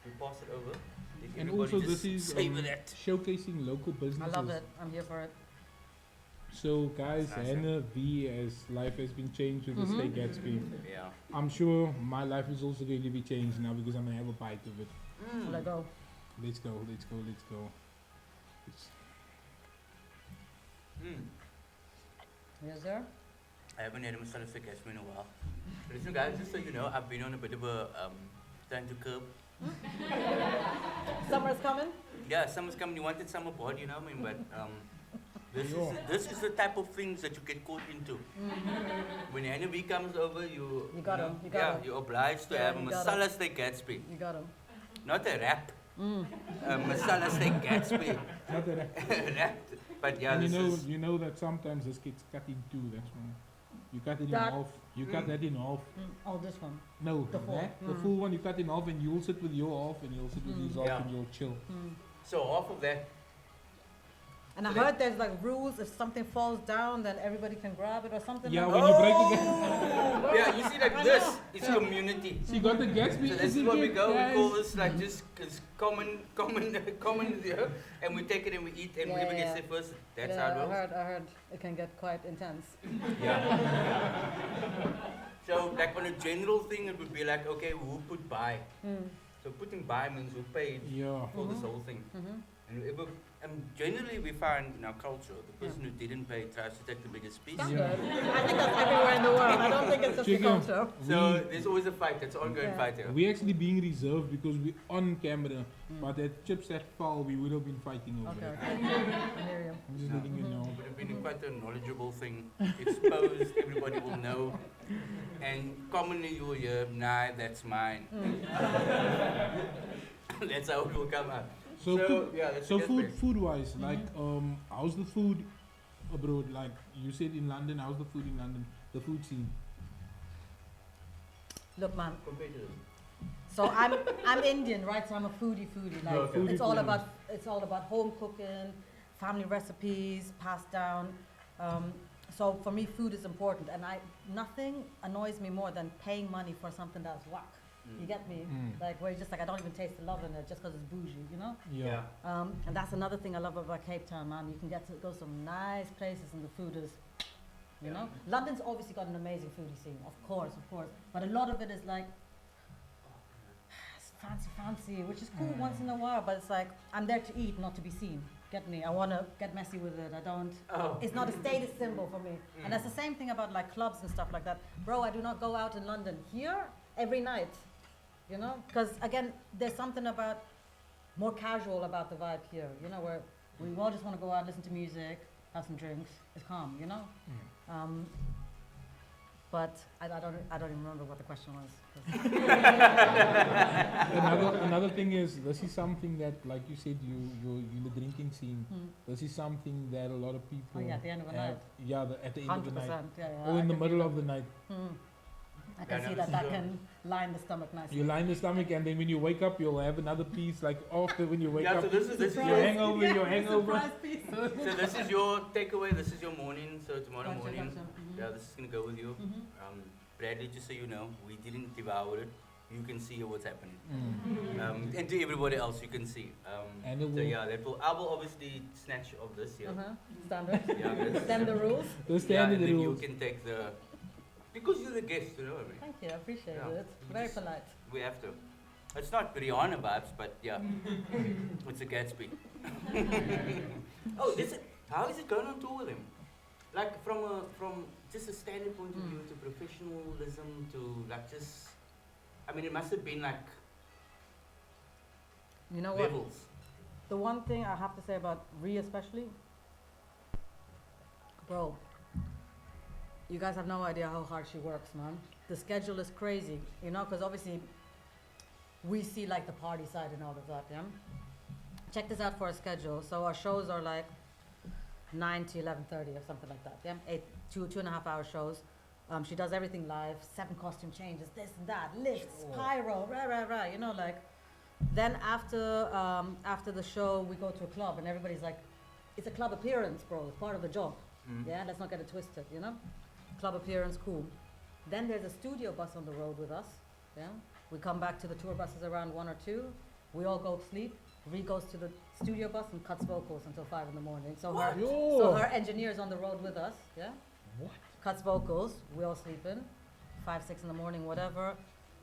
We pass it over. Let And everybody also just this is savor that. showcasing local I businesses. love it. I'm here for it. So guys, Nice, Hannah V, as life has been changed with the Stay Gatsby. Yeah. I'm sure my life is also going to be changed now because I'm gonna have a bite of it. So let go. Let's go. It's Yes, sir. I haven't had a masala stick in a while. But listen, guys, just so you know, I've been on a bit of a time to curb. Summer's coming. Yeah, summer's coming. You wanted summer bod, you know what I mean? But Yeah. this is the type of things that you get caught into. When NB comes over, you got know, 'em, you got yeah, 'em. you're obliged to Yeah, have a you got masala steak Gatsby, You got him. not a wrap. A masala steak Gatsby, Not that wrapped. But yeah, and this is you know that sometimes this gets cut in two. That's one. You cut it in That- half. You cut that in half. Oh, this one. No, The full. the full one you cut in half, and you'll sit with your half, and you'll sit with his half, Yeah. and you'll chill. so half of that. And I So they- heard there's like rules. If something falls down, then everybody can grab it or something. Yeah, like when you break the gas. Yeah, you see, like I this know. is community. So you got the Gatsby. So this is isn't what we it, go. We guys? call this like just it's common, yeah, and we take it and we eat, and Yeah, whoever gets yeah. there first, that's Yeah, how it works. I heard it can get quite intense. Yeah. So like on a general thing, it would be like, okay, who put buy? So putting buy means who paid Yeah. for this whole thing. And whoever, and generally we find in our culture, the person who didn't pay tries to take the biggest piece. That's Yeah. good. I think that's everywhere in the world. I don't think it's just the Chicken. culture. So there's always a fight. It's an ongoing Yeah. fight here. We're actually being reserved because we're on camera, but at chips that fall, we would have been fighting over Okay, it. okay. I hear you. I'm just letting you know. It would have been quite a knowledgeable thing. Exposed, everybody will know. And commonly you will hear, nah, that's mine. That's how it will come out. So, yeah, that's so the food, best food-wise, like, how's the food abroad? Like you said in London, how's the food in London? The food scene. Look, man. way compared to this. So I'm Indian, right? So I'm a foodie. Like Okay. Foodie, it's all foodie. about home cooking, family recipes passed down. So for me, food is important, and nothing annoys me more than paying money for something that's whack. You get me? Like where you're just like, I don't even taste the love in it just because it's bougie, you know? Yeah. And that's another thing I love about Cape Town, man. You can go some nice places and the food is, you know? London's obviously got an amazing foodie scene, of course. But a lot of it is like, it's fancy, which is cool once in a while, but it's like, I'm there to eat, not to be seen. Get me? I want to get messy with it. I don't, it's not a status symbol for me. And that's the same thing about like clubs and stuff like that. Bro, I do not go out in London here every night, you know? Because again, there's something about more casual about the vibe here, you know, where we all just want to go out, listen to music, have some drinks, it's calm, you know? But I don't even remember what the question was. Another thing is, this is something that, like you said, you're in the drinking scene. This is something that a lot of people. Oh yeah, at the end of the night. Yeah, at the end of the night. 100%. Yeah. Or in the middle of the night. I can see that can line the stomach nicely. You line the stomach, and then when you wake up, you'll have another piece. Like after when you wake up, So this is your hangover, your hangover. So this is your takeaway. This is your morning. So tomorrow Gotcha, morning, gotcha. yeah, this is gonna go with you. Bradley, just so you know, we didn't devour it. You can see what's happening. And to everybody else, you can see. And it So will- yeah, I will obviously snatch of this here. Standard. Yeah, this- Then the rules. The yeah, standard and then rules. you can take the. Because you're the guest, you know what I mean? Thank you, I appreciate Yeah. it. Very polite. We have to. It's not Rihanna vibes, but yeah, it's a Gatsby. How is it going on tour with him? Like from just a standard point of view to professionalism to like just, I mean, it must have been like You know what? levels. The one thing I have to say about Rhea especially, bro, you guys have no idea how hard she works, man. The schedule is crazy, you know, because obviously we see like the party side and all of that, yeah? Check this out for our schedule. So our shows are like 9 to 11:30 or something like that, yeah? 2.5 hour shows. She does everything live, 7 costume changes, this and that, lifts, pyro, rah, you know, like. Then after the show, we go to a club and everybody's like, it's a club appearance, bro, it's part of the job. Yeah, let's not get it twisted, you know? Club appearance, cool. Then there's a studio bus on the road with us, yeah? We come back to the tour buses around 1 or 2. We all go to sleep. Ree goes to the studio bus and cuts vocals until 5 in the morning. So her engineer's on the road with us, yeah? What? Cuts vocals, we all sleep in, 5, 6 in the morning, whatever.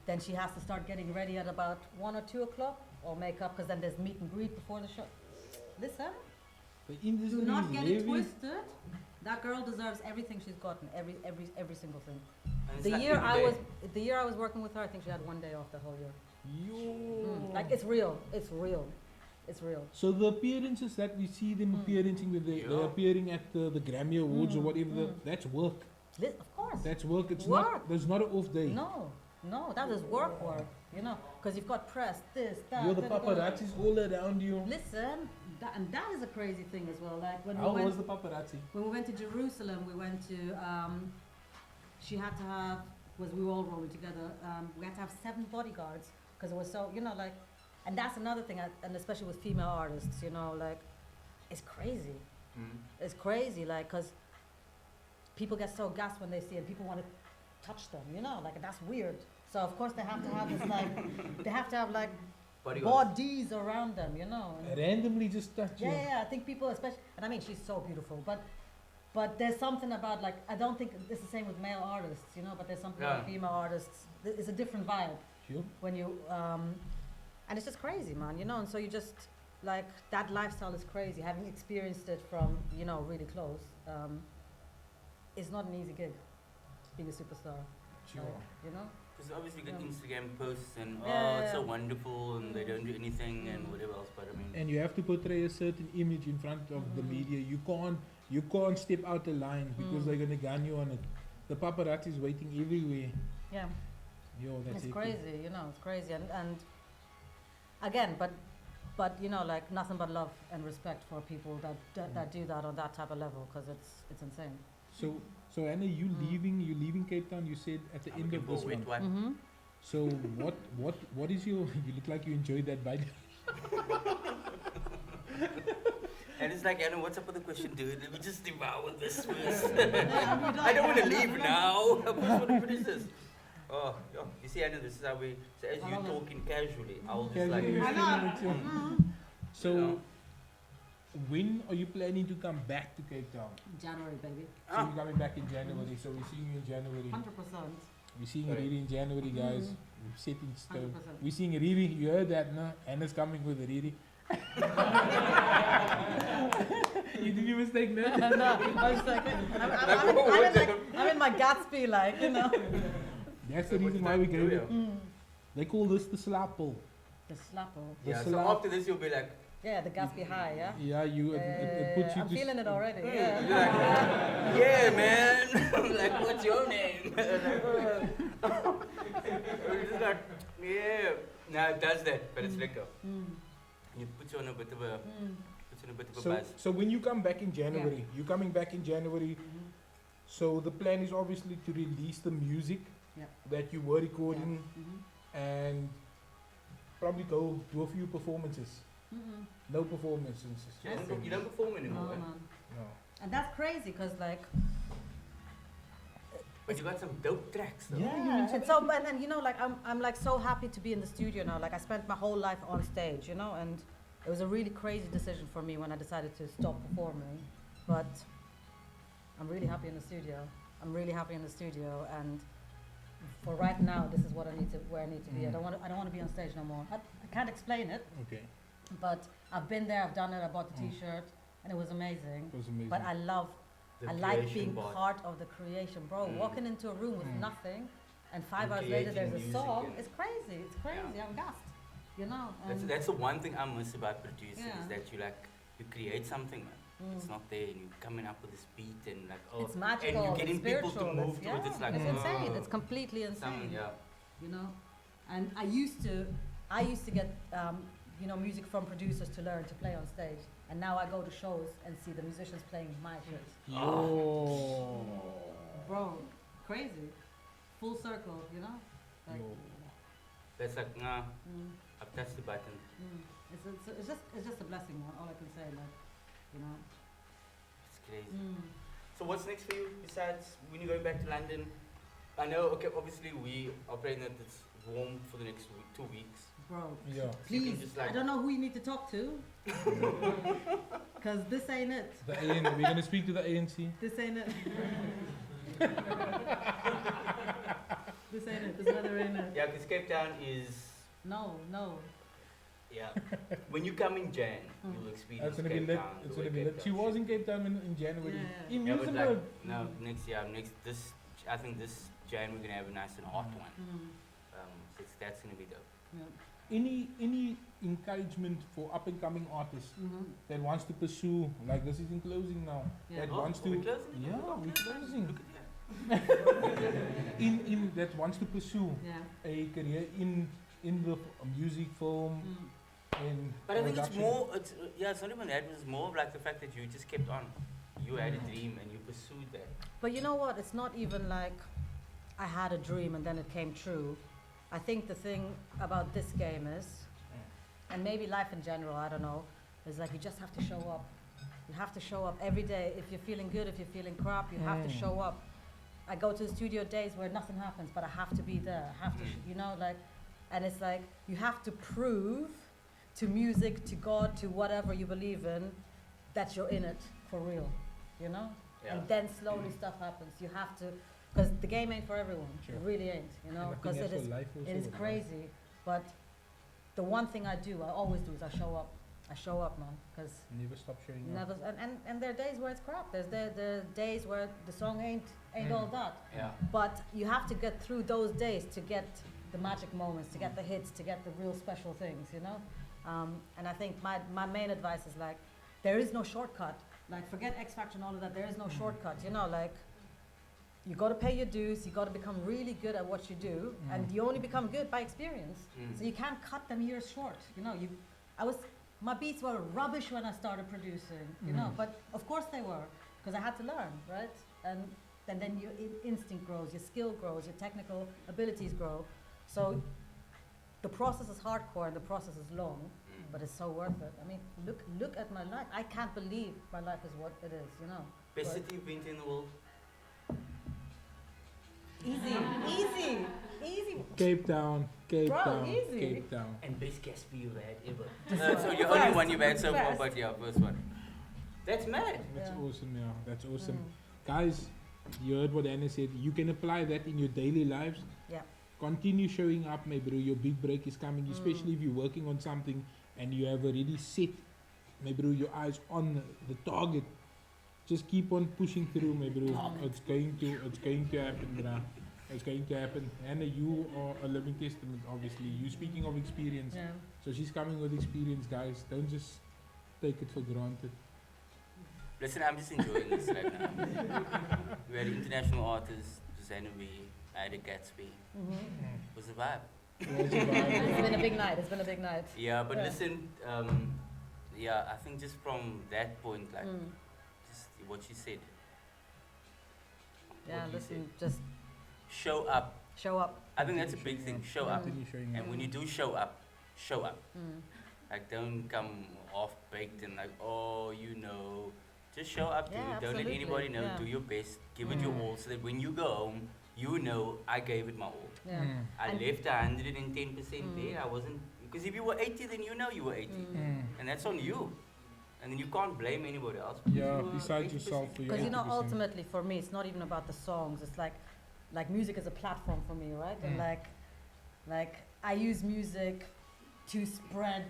Then she has to start getting ready at about 1 or 2 o'clock, or make up, because then there's meet and greet before the show. Listen, The industry do not is get heavy. it twisted. That girl deserves everything she's gotten, every single thing. And it's The like year every day. I was working with her, I think she had 1 day off the whole year. Yo. Like it's real. So the appearances that we see them appearing with they're Yeah. appearing at the Grammy Awards or whatever, that's work. Of course. That's work. It's Work. not. There's not an off day. No, that is work, you know, because you've got press, this, that. You're the da, da, da, da. paparazzis all around you. Listen, and that is a crazy thing as well. Like when How we was went, the paparazzi? when we went to Jerusalem, we went to, she had to have, we were all rolling together, we had to have 7 bodyguards, because it was so, you know, like, and that's another thing, and especially with female artists, you know, like, it's crazy. It's crazy, like, because people get so gassed when they see it, people want to touch them, you know, like, and that's weird. So, of course, they have to have this, like, they have to have, like, Bodyguards. bodies around them, you know. And Randomly just touch you. yeah, I think people, especially, and I mean, she's so beautiful, but there's something about, like, I don't think it's the same with male artists, you know, but there's something about Yeah. female artists. It's a different vibe Sure. when you, and it's just crazy, man, you know, and so you just, like, that lifestyle is crazy. Having experienced it from, you know, really close, it's not an easy gig, being a superstar. Sure. Like, you know? Because obviously you get Yeah. Instagram posts and it's so Yeah. wonderful and they don't do anything and whatever else. But I mean, And you have to portray a certain image in front of the media. You can't step out the line because they're gonna gun you on it. The paparazzi's waiting everywhere. Yeah. Yo, that's It's it. crazy, you know, it's crazy. And again, but you know, like nothing but love and respect for people that do that on that type of level, because it's insane. So Anna, you leaving Cape Town? You said at the I'm end looking of for this a wet one. one. So what is your? You look like you enjoyed that bite. And it's like, Anna, what's up with the question, dude? Let me just devour this first. Yeah, I don't want to leave now. I just want to finish this. Oh, yeah. You see, Anna, this is how we. So as I you love it. talking casually, I'll just Casually like. I know. So, You know. when are you planning to come back to Cape Town? January, baby. So you're coming back in January. So we're seeing you in January. 100%. We're seeing Correct. Riri in January, guys. We're set in stone. 100%. We're seeing Riri. You heard that, no? Anna's coming with Riri. You didn't even mistake that. No, I was like, I'm in my Gatsby, like, you know. That's the reason why we gave it. Yeah. They call this the slapple. The slapper. The Yeah, so slap. after this, you'll be like, Yeah, the Gatsby high, yeah? Yeah, it puts you I'm to feeling it already, you're yeah. like, yeah, man. Like, what's your name? We're just like, yeah. No, it does that, but it's liquor. It puts you on a bit of a, puts you on a bit of a So, buzz. so when you come back in January, you're coming back in January. So the plan is obviously to release the music Yeah. that you were recording and probably go do a few performances. No performances. You don't perform anymore, No, eh? man. No. And that's crazy, because, like, But you got some dope tracks, though. Yeah, and so, and you know, like, I'm like so happy to be in the studio now. Like, I spent my whole life on stage, you know, and it was a really crazy decision for me when I decided to stop performing. But I'm really happy in the studio. I'm really happy in the studio, and for right now, this is what I need to, where I need to be. I don't want to be on stage no more. I can't explain it, Okay. but I've been there, I've done it. I bought the T-shirt, and it was amazing. It was amazing. But I love. The I like creation being part. part of the creation, bro. Walking into a room with nothing, and 5 And hours later there's creating a music song. and- It's crazy. It's crazy. I'm gassed. You know. That's the one thing I miss about producing Yeah. is that you create something, man. It's not there, and you're coming up with this beat and like, oh, it's magical. and you're getting it's people to spiritual, move it's, to it. It's like, it's insane. oh, It's completely insane. yeah. You know, and I used to get music from producers to learn to play on stage, and now I go to shows and see the musicians playing my shit. Yo. Bro, crazy, full circle. You know. Like, Yo. That's like, nah, mm, I've touched the button. it's just a blessing, man. All I can say, like, you know. It's crazy. So what's next for you besides when you go back to London? I know, okay, obviously we are praying that it's warm for the next 2 weeks. Bro, Yeah. So you can please, just like, I don't know who you need to talk to, because this ain't it. The we're gonna speak to the ANC. This ain't it. This ain't it. This weather ain't it. yeah, because Cape Town is, No. yeah. When you come in Jan, you'll experience It's gonna be Cape lit. Town. It's the way gonna be Cape lit. She Town was should in Cape Town in January. Yeah. In Yeah, but Musenberg. like, no, next year, I think this Jan we're gonna have a nice and hot one. So that's gonna be dope. Yeah. Any encouragement for up and coming artists that wants to pursue, like this is in closing now, Yeah. that Oh, wants are to we closing? yeah, Oh, we're closing. Look at that. in that wants to pursue Yeah. a career in the music, film, and But I think it's production. more, it's not even that, it's more of like the fact that you just kept on. You had a dream and you pursued that. But you know what? It's not even like I had a dream and then it came true. I think the thing about this game is, and maybe life in general, I don't know, is like you just have to show up. You have to show up every day. If you're feeling good, if you're feeling crap, you have to show up. I go to the studio days where nothing happens, but I have to be there. I have to, and it's like you have to prove to music, to God, to whatever you believe in, that you're in it for real, you know? Yeah. And then slowly stuff happens. You have to, because the game ain't for everyone. Sure. It really ain't, you know? And I think Because that's it for is, life also, it is right? crazy. But the one thing I always do is I show up. I show up, man. Because Never stop showing up. never, and there are days where it's crap. There are days where the song ain't all that. Yeah. But you have to get through those days to get the magic moments, to get the hits, to get the real special things, you know? And I think my main advice is like, there is no shortcut. Like, forget X Factor and all of that. There is no shortcut, you know? Like, you got to pay your dues. You got to become really good at what you do, and you only become good by experience. So you can't cut them years short, you know? My beats were rubbish when I started producing, you know? But of course they were, because I had to learn, right? And then your instinct grows, your skill grows, your technical abilities grow. So the process is hardcore and the process is long, but it's so worth it. I mean, look at my life. I can't believe my life is what it is, you know? Best But city you've been to in the world? easy, easy. Easy. Cape Town, Bro, easy. Cape Town. And best Gatsby you've had ever. So your only one you've had so far, First. but yeah, first one. That's mad. That's Yeah. awesome, yeah. That's awesome. Guys, you heard what Anna said. You can apply that in your daily lives. Yeah. Continue showing up, my bro. Your big break is coming, especially if you're working on something and you have already set, my bro, your eyes on the target. Just keep on pushing through, my bro. It's going to happen, bro. It's going to happen. Anna, you are a living testament, obviously. You speaking of experience. Yeah. So she's coming with experience, guys. Don't just take it for granted. Listen, I'm just enjoying this right now. We had international artists, Zanovi, I had a Gatsby. It was a vibe. It's been a big night. It's been a big night. Yeah, but Yeah. listen, yeah, I think just from that point, like, just what she said, Yeah, what you listen, just show up. show up. I think that's a big thing, show up. Continue showing And up. when you do show up, show up. Mm. Like, don't come half baked and like, oh, you know. Just show up, dude. Yeah, Don't let absolutely, anybody know. yeah. Do your best. Give it your all so that when you go home, you know I gave it my all. Yeah. I And- left 110% there. I wasn't, because if you were 80, then you know you were 80. And that's on you. And then you can't blame anybody else. because Yeah, you were besides 80%. yourself for your Because you know, 80%. ultimately for me, it's not even about the songs. It's like music is a platform for me, right? And like I use music to spread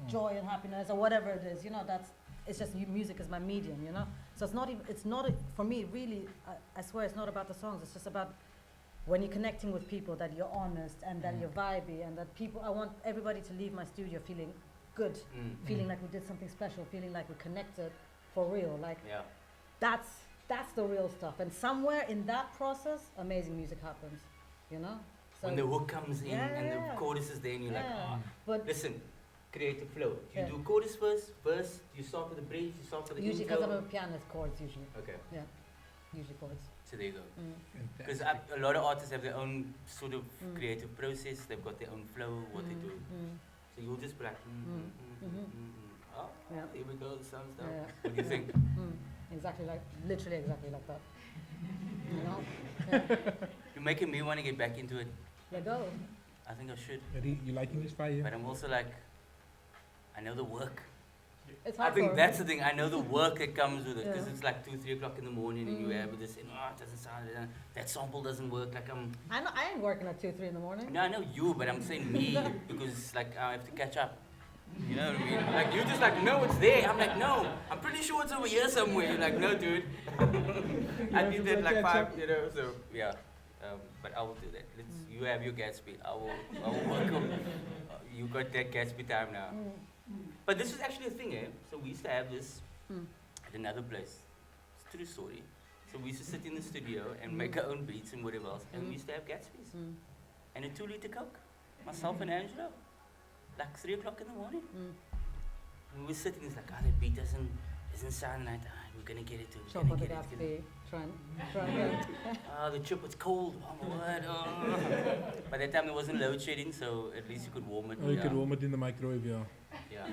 joy and happiness or whatever it is. You know, it's just music is my medium. You know, so it's not even for me really. I swear it's not about the songs. It's just about when you're connecting with people that you're honest and that you're vibey and that people. I want everybody to leave my studio feeling good, feeling like we did something special, feeling like we connected for real. Like Yeah. that's the real stuff. And somewhere in that process, amazing music happens. You know. So When the hook comes in and Yeah. the chorus is there and you're like, Yeah. oh. But Listen, create a flow. You Yeah. do chorus first, verse, you start with the bridge, you start with the usually, intro. because I'm a pianist, chords usually. Okay, Yeah, usually chords. so there you go. Because Fantastic. a lot of artists have their own sort of creative process. They've got their own flow, what they do. So you'll just be like, oh, Yeah. here we go, some stuff. Yeah. What do you think? Literally exactly like that. You know? You're making me want to get back into it. Let go. I think I should. You liking this fire? But I'm also like, I know the work. It's I hard think for- that's the thing. I know the work that comes with it because Yeah. it's like 2, 3 o'clock in the morning and you have this and it doesn't sound, that sample doesn't work. Like I know I ain't working at 2, 3 in the morning. no, I know you, but I'm saying me because like I have to catch up. You know what I mean? Like you just like, no, it's there. I'm like, no, I'm pretty sure it's over here somewhere. You're like, no, dude. I have did to that like catch 5, up. you know. So yeah, but I will do that. You have your Gatsby. I will work on. You got that Gatsby time now. But this was actually a thing, eh? So we used to have this at another place. It's a true story. So we used to sit in the studio and make our own beats and whatever else, and we used to have Gatsby's and a 2-liter Coke. Myself and Angela, like 3 o'clock in the morning. And we were sitting. It's like, that beat doesn't sound right. We're gonna get it to. Shop for the Gatsby. Try and The chip was cold. Oh my word. Oh. By that time there wasn't load shedding, so at least you could warm it. Oh, you could warm it in the microwave, yeah. Yeah.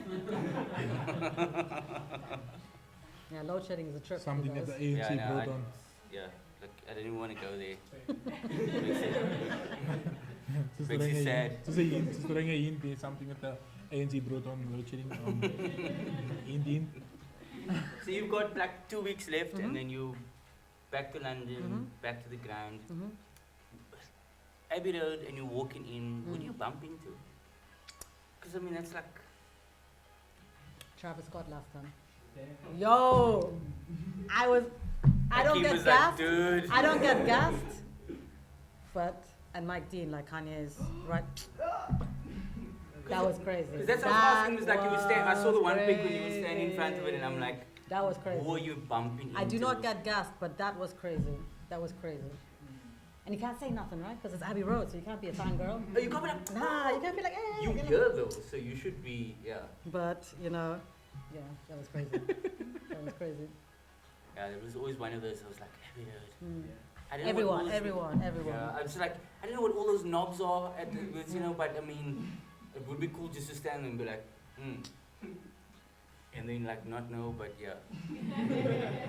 Yeah, load shedding is a trip. for Something you that the guys. ANC Yeah, no, brought I- on. Yeah. Like I didn't even want to go there. Just Makes you sad. Just a hint, just throwing a hint there, something that the ANC brought on, load shedding. Hint. So you've got like 2 weeks left, and then you back to London, back to the ground. Abbey Road, and you're walking in. What do you bump into? Because I mean that's like. Travis Scott last time. Yo, I don't Hakeem get was like, gassed. dude. I don't get gassed. And Mike Dean, like Kanye's, right? That was crazy. Because that's what I was asking. Was like you were standing. I saw the one pic when you were standing in front of it, and I'm like, That was crazy. who are you bumping into? I do not get gassed, but that was crazy. That was crazy. And you can't say nothing, right? Because it's Abbey Road, so you can't be a fangirl. Oh, you can't be like. Nah, you can't be like, eh. You know. hear though, so you should be, yeah. But, you know, yeah, that was crazy. That was crazy. Yeah, there was always one of those. I was like, Abbey Road. I didn't know what Everyone. all those- Yeah, I was like, I don't know what all those knobs are at the, you know, but I mean, it would be cool just to stand and be like, and then like not know, but yeah.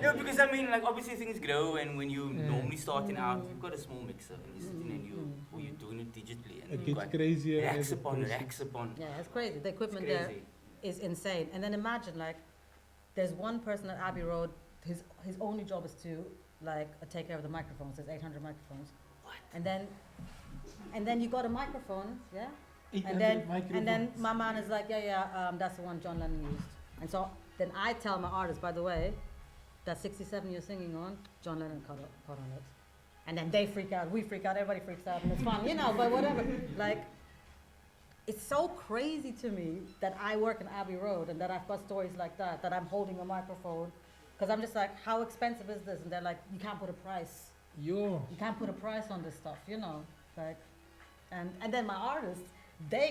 No, because I mean, like obviously things grow, and when you normally starting out, you've got a small mixer, and you're sitting and or you're doing it digitally, and It you've gets got crazier. as racks it upon goes. racks upon. Yeah, it's crazy. The It's equipment there crazy. is insane. And then imagine like, there's one person at Abbey Road. His only job is to like take care of the microphones. There's 800 microphones. What? And then you got a microphone, yeah. 800 And then microphones. my man is like, that's the one John Lennon used. And so then I tell my artist, by the way, that 67 you're singing on, John Lennon cut on it. And then they freak out, we freak out, everybody freaks out, and it's fun, but whatever. Like, it's so crazy to me that I work in Abbey Road and that I've got stories like that I'm holding a microphone. Because I'm just like, how expensive is this? And they're like, you can't put a price. Yo. You can't put a price on this stuff, like, and then my artists, they're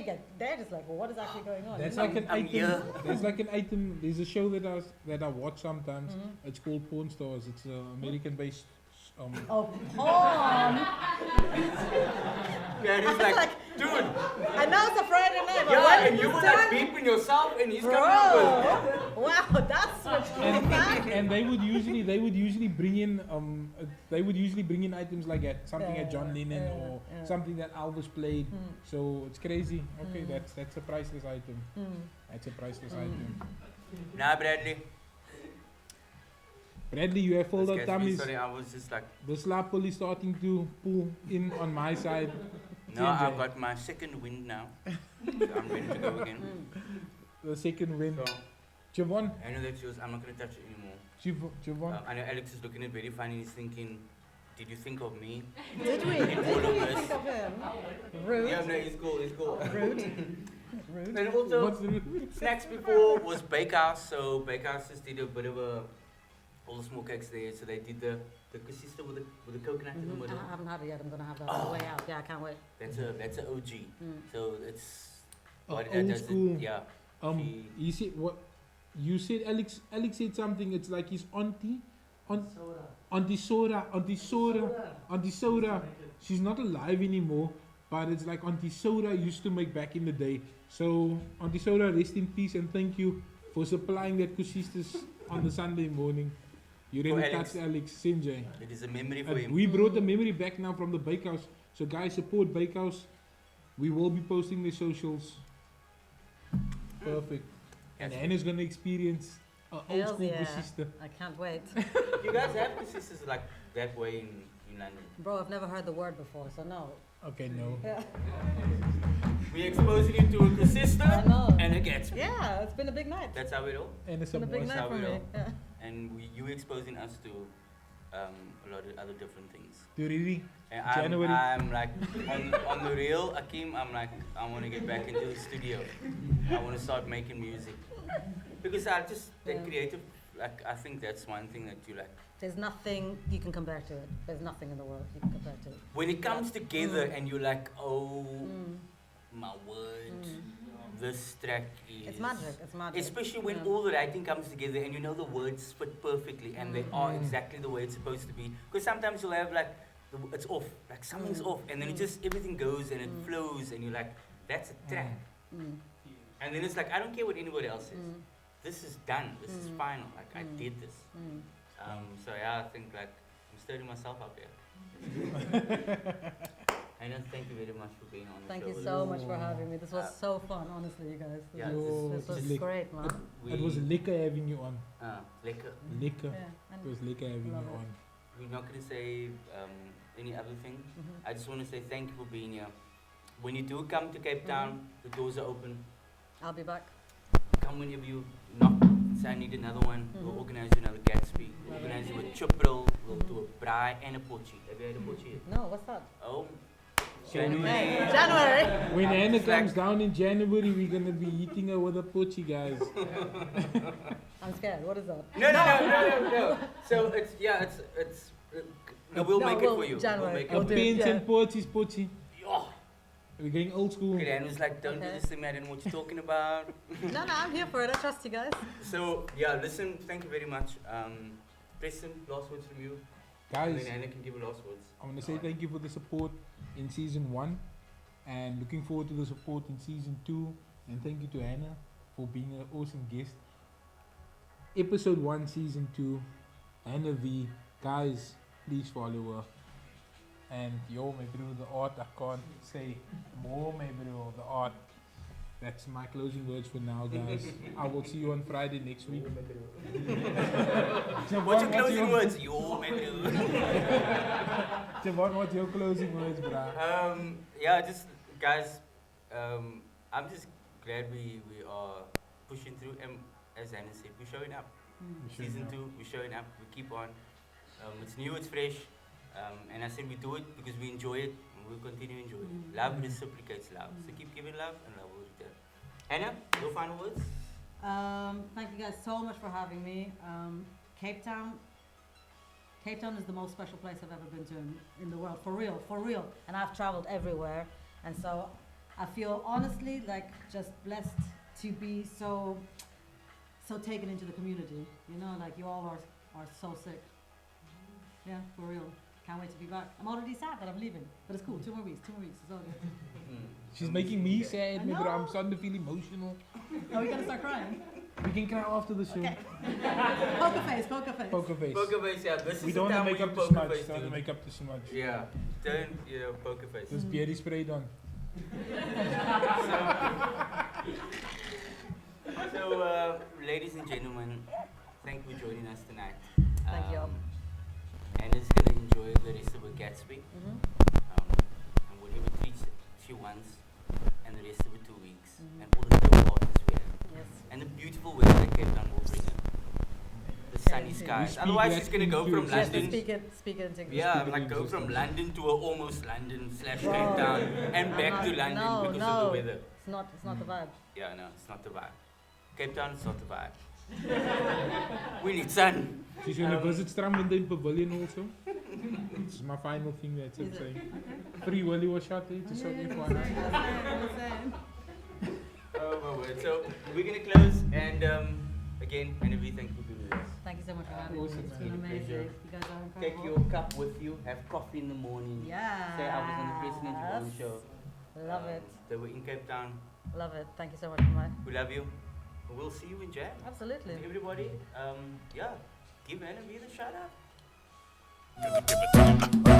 just like, well, what is actually going on? That's you know? like an I'm item. here. There's like an item. There's a show that I watch sometimes. Mhm. It's called Porn Stars. It's American-based. Oh, porn! Yeah, it's like, dude, I know it's a Friday night, but yeah, when and you were like beeping yourself, and he's bro, coming up with. wow, that's what you back. And they would usually bring in items like that, something that John Lennon or something that Elvis played. So it's crazy. Okay, that's a priceless item. That's a priceless item. Nah, Bradley. Bradley, you have folded Excuse me, tummies. sorry, I was just like, The slap pull is starting to pull in on my side. no, I've got my second wind now. So I'm ready to go again. The second win. So, Javon, I know that's yours. I'm not going to touch it anymore. Javon. I know Alex is looking at it very funny. He's thinking, did you think of me? Did we? In all of this. Think of him? Rude. Yeah, no, he's cool, he's cool. Rude. And also, What's the snacks before was Bakehouse. So Bakehouse just did a bit of all the small cakes there. So they did the consistent with the coconut in the middle. I haven't had it yet. I'm gonna have that on the way out. Yeah, I can't wait. That's a OG. So it's what old does it- school. yeah. She- You said what? You said Alex said something. It's like his auntie, Auntie Soda. She's not alive anymore, but it's like Auntie Soda used to make back in the day. So Auntie Soda, rest in peace and thank you for supplying that consistence on the Sunday morning. You really For Alex. touched Alex, Sinjay. It is a memory for him. We brought the memory back now from the Bakehouse. So guys, support Bakehouse. We will be posting the socials. Perfect. And Yes. Anna's gonna experience old Hells school yeah. sister. I can't wait. You guys have sisters like that way in London. Bro, I've never heard the word before, so no. Okay, no. Yeah. We're exposing you to a sister I know. and a Gatsby. Yeah, it's been a big night. That's how we roll. And it's It's been a big boss. night how for we me. roll. Yeah. And you exposing us to a lot of other different things. Do really? And January. I'm like, on the real, Akeem, I'm like, I want to get back into the studio. I want to start making music. Because I just, that Yeah. creative, like, I think that's one thing that you like. There's nothing you can compare to it. There's nothing in the world you can compare to it. When it comes together and you're like, oh, my word, this track is... It's magic. It's magic. Especially when Yeah. all the writing comes together and you know the words fit perfectly and they are exactly the way it's supposed to be. Because sometimes you'll have like, it's off, like something's off, and then it just, everything goes and it flows and you're like, that's a track. And then it's like, I don't care what anybody else says. This is done, this is final, like I did this. So yeah, I think like, I'm stirring myself up here. And thank you very much for being on the Thank show. you so much for having me. This was so fun, honestly, you guys. Yeah, This was lick. great, man. It was liquor having you on. Liquor. Liquor. Yeah. It was liquor having Love you it. on. We're not going to say any other thing. I just want to say thank you for being here. When you do come to Cape Town, the doors are open. I'll be back. Come whenever you knock, say I need another one. We'll organize you another Gatsby. We'll organize you a chupril. We'll do a braai and a pochi. Have you had a pochi yet? No, what's that? Oh, Hey, January. When Anna Slack. comes down in January, we're gonna be eating her with a pochi, guys. I'm scared. What is that? No. So it's no, we'll make it for you. January. We'll make I'll it. do it. Pins Yeah. and pochis, pochi. Oh. We're getting old school. Okay, and was like, don't do Okay. this to me. I don't know what you're talking about. No, I'm here for it. I trust you guys. So yeah, listen. Thank you very much. Preston, last words from you. And Guys, then Anna can give her last words. I want to say thank you for the support in season 1 and looking forward to the support in season 2. And thank you to Anna for being an awesome guest. Episode 1, Season 2. Hannah V. Guys, please follow her. And yo, my bro, the art, I can't say more, my bro, the art. That's my closing words for now, guys. I will see you on Friday next week. What's your closing words? Yo, man. Javon, what's your closing words, bruh? Yeah, just guys, I'm just glad we are pushing through. And as Anna said, we're showing up. Season 2, we're showing up. We keep on. It's new, it's fresh. And I said we do it because we enjoy it. And we'll continue to enjoy it. Love reciprocates love. So keep giving love and love will return. Anna, your final words? Thank you guys so much for having me. Cape Town is the most special place I've ever been to in the world, for real. And I've traveled everywhere, and so I feel honestly like just blessed to be so taken into the community. You know, like you all are so sick. Yeah, for real. Can't wait to be back. I'm already sad that I'm leaving, but it's cool. 2 more weeks. It's all good. She's making me sad, I man, but I'm know. starting to feel emotional. Are we gonna start crying? We can cry after the show. Okay. Poker face. Poker face. Poker face, yeah. This We is don't the want time to make when up you too poker much. face, Don't dude. make up too much. Yeah, don't, poker face. Just beer is sprayed on. So, ladies and gentlemen, thank you for joining us tonight. Thank you. Anna's going to enjoy the rest of her Gatsby. Mm-hmm. And whatever treats she wants, and the rest of the 2 weeks, and all the good artists we have. Yes. And the beautiful weather that Cape Town will bring her. The sunny Yeah. skies. speak Otherwise, that she's going to go from into Yes, London. speak it in English. Yeah, Speak it like into go from existence. London to almost London / Cape Whoa. Town and back Uh-huh. to London No, because no. of the weather. It's not the vibe. Yeah, no, it's not the vibe. Cape Town is not the vibe. We need sun. She's going to visit Stramwinten Pavilion also. This is my final thing that's Is I'm it? saying. Free Willy was shot there, just so Yeah, FYI. understand. Oh my word. So we're gonna close and again, Annavi, thank you for doing this. Thank you so much for having me. Awesome, It's man. been Pleasure. amazing. You guys are incredible. Take your cup with you, have coffee in the morning. Yeah. Say I was on the President John show. Love it. They were in Cape Town. Love it. Thank you so much for my. We love you. We'll see you in Jan. Absolutely. Everybody, yeah, give Annavi the shout out. Gonna give it to you.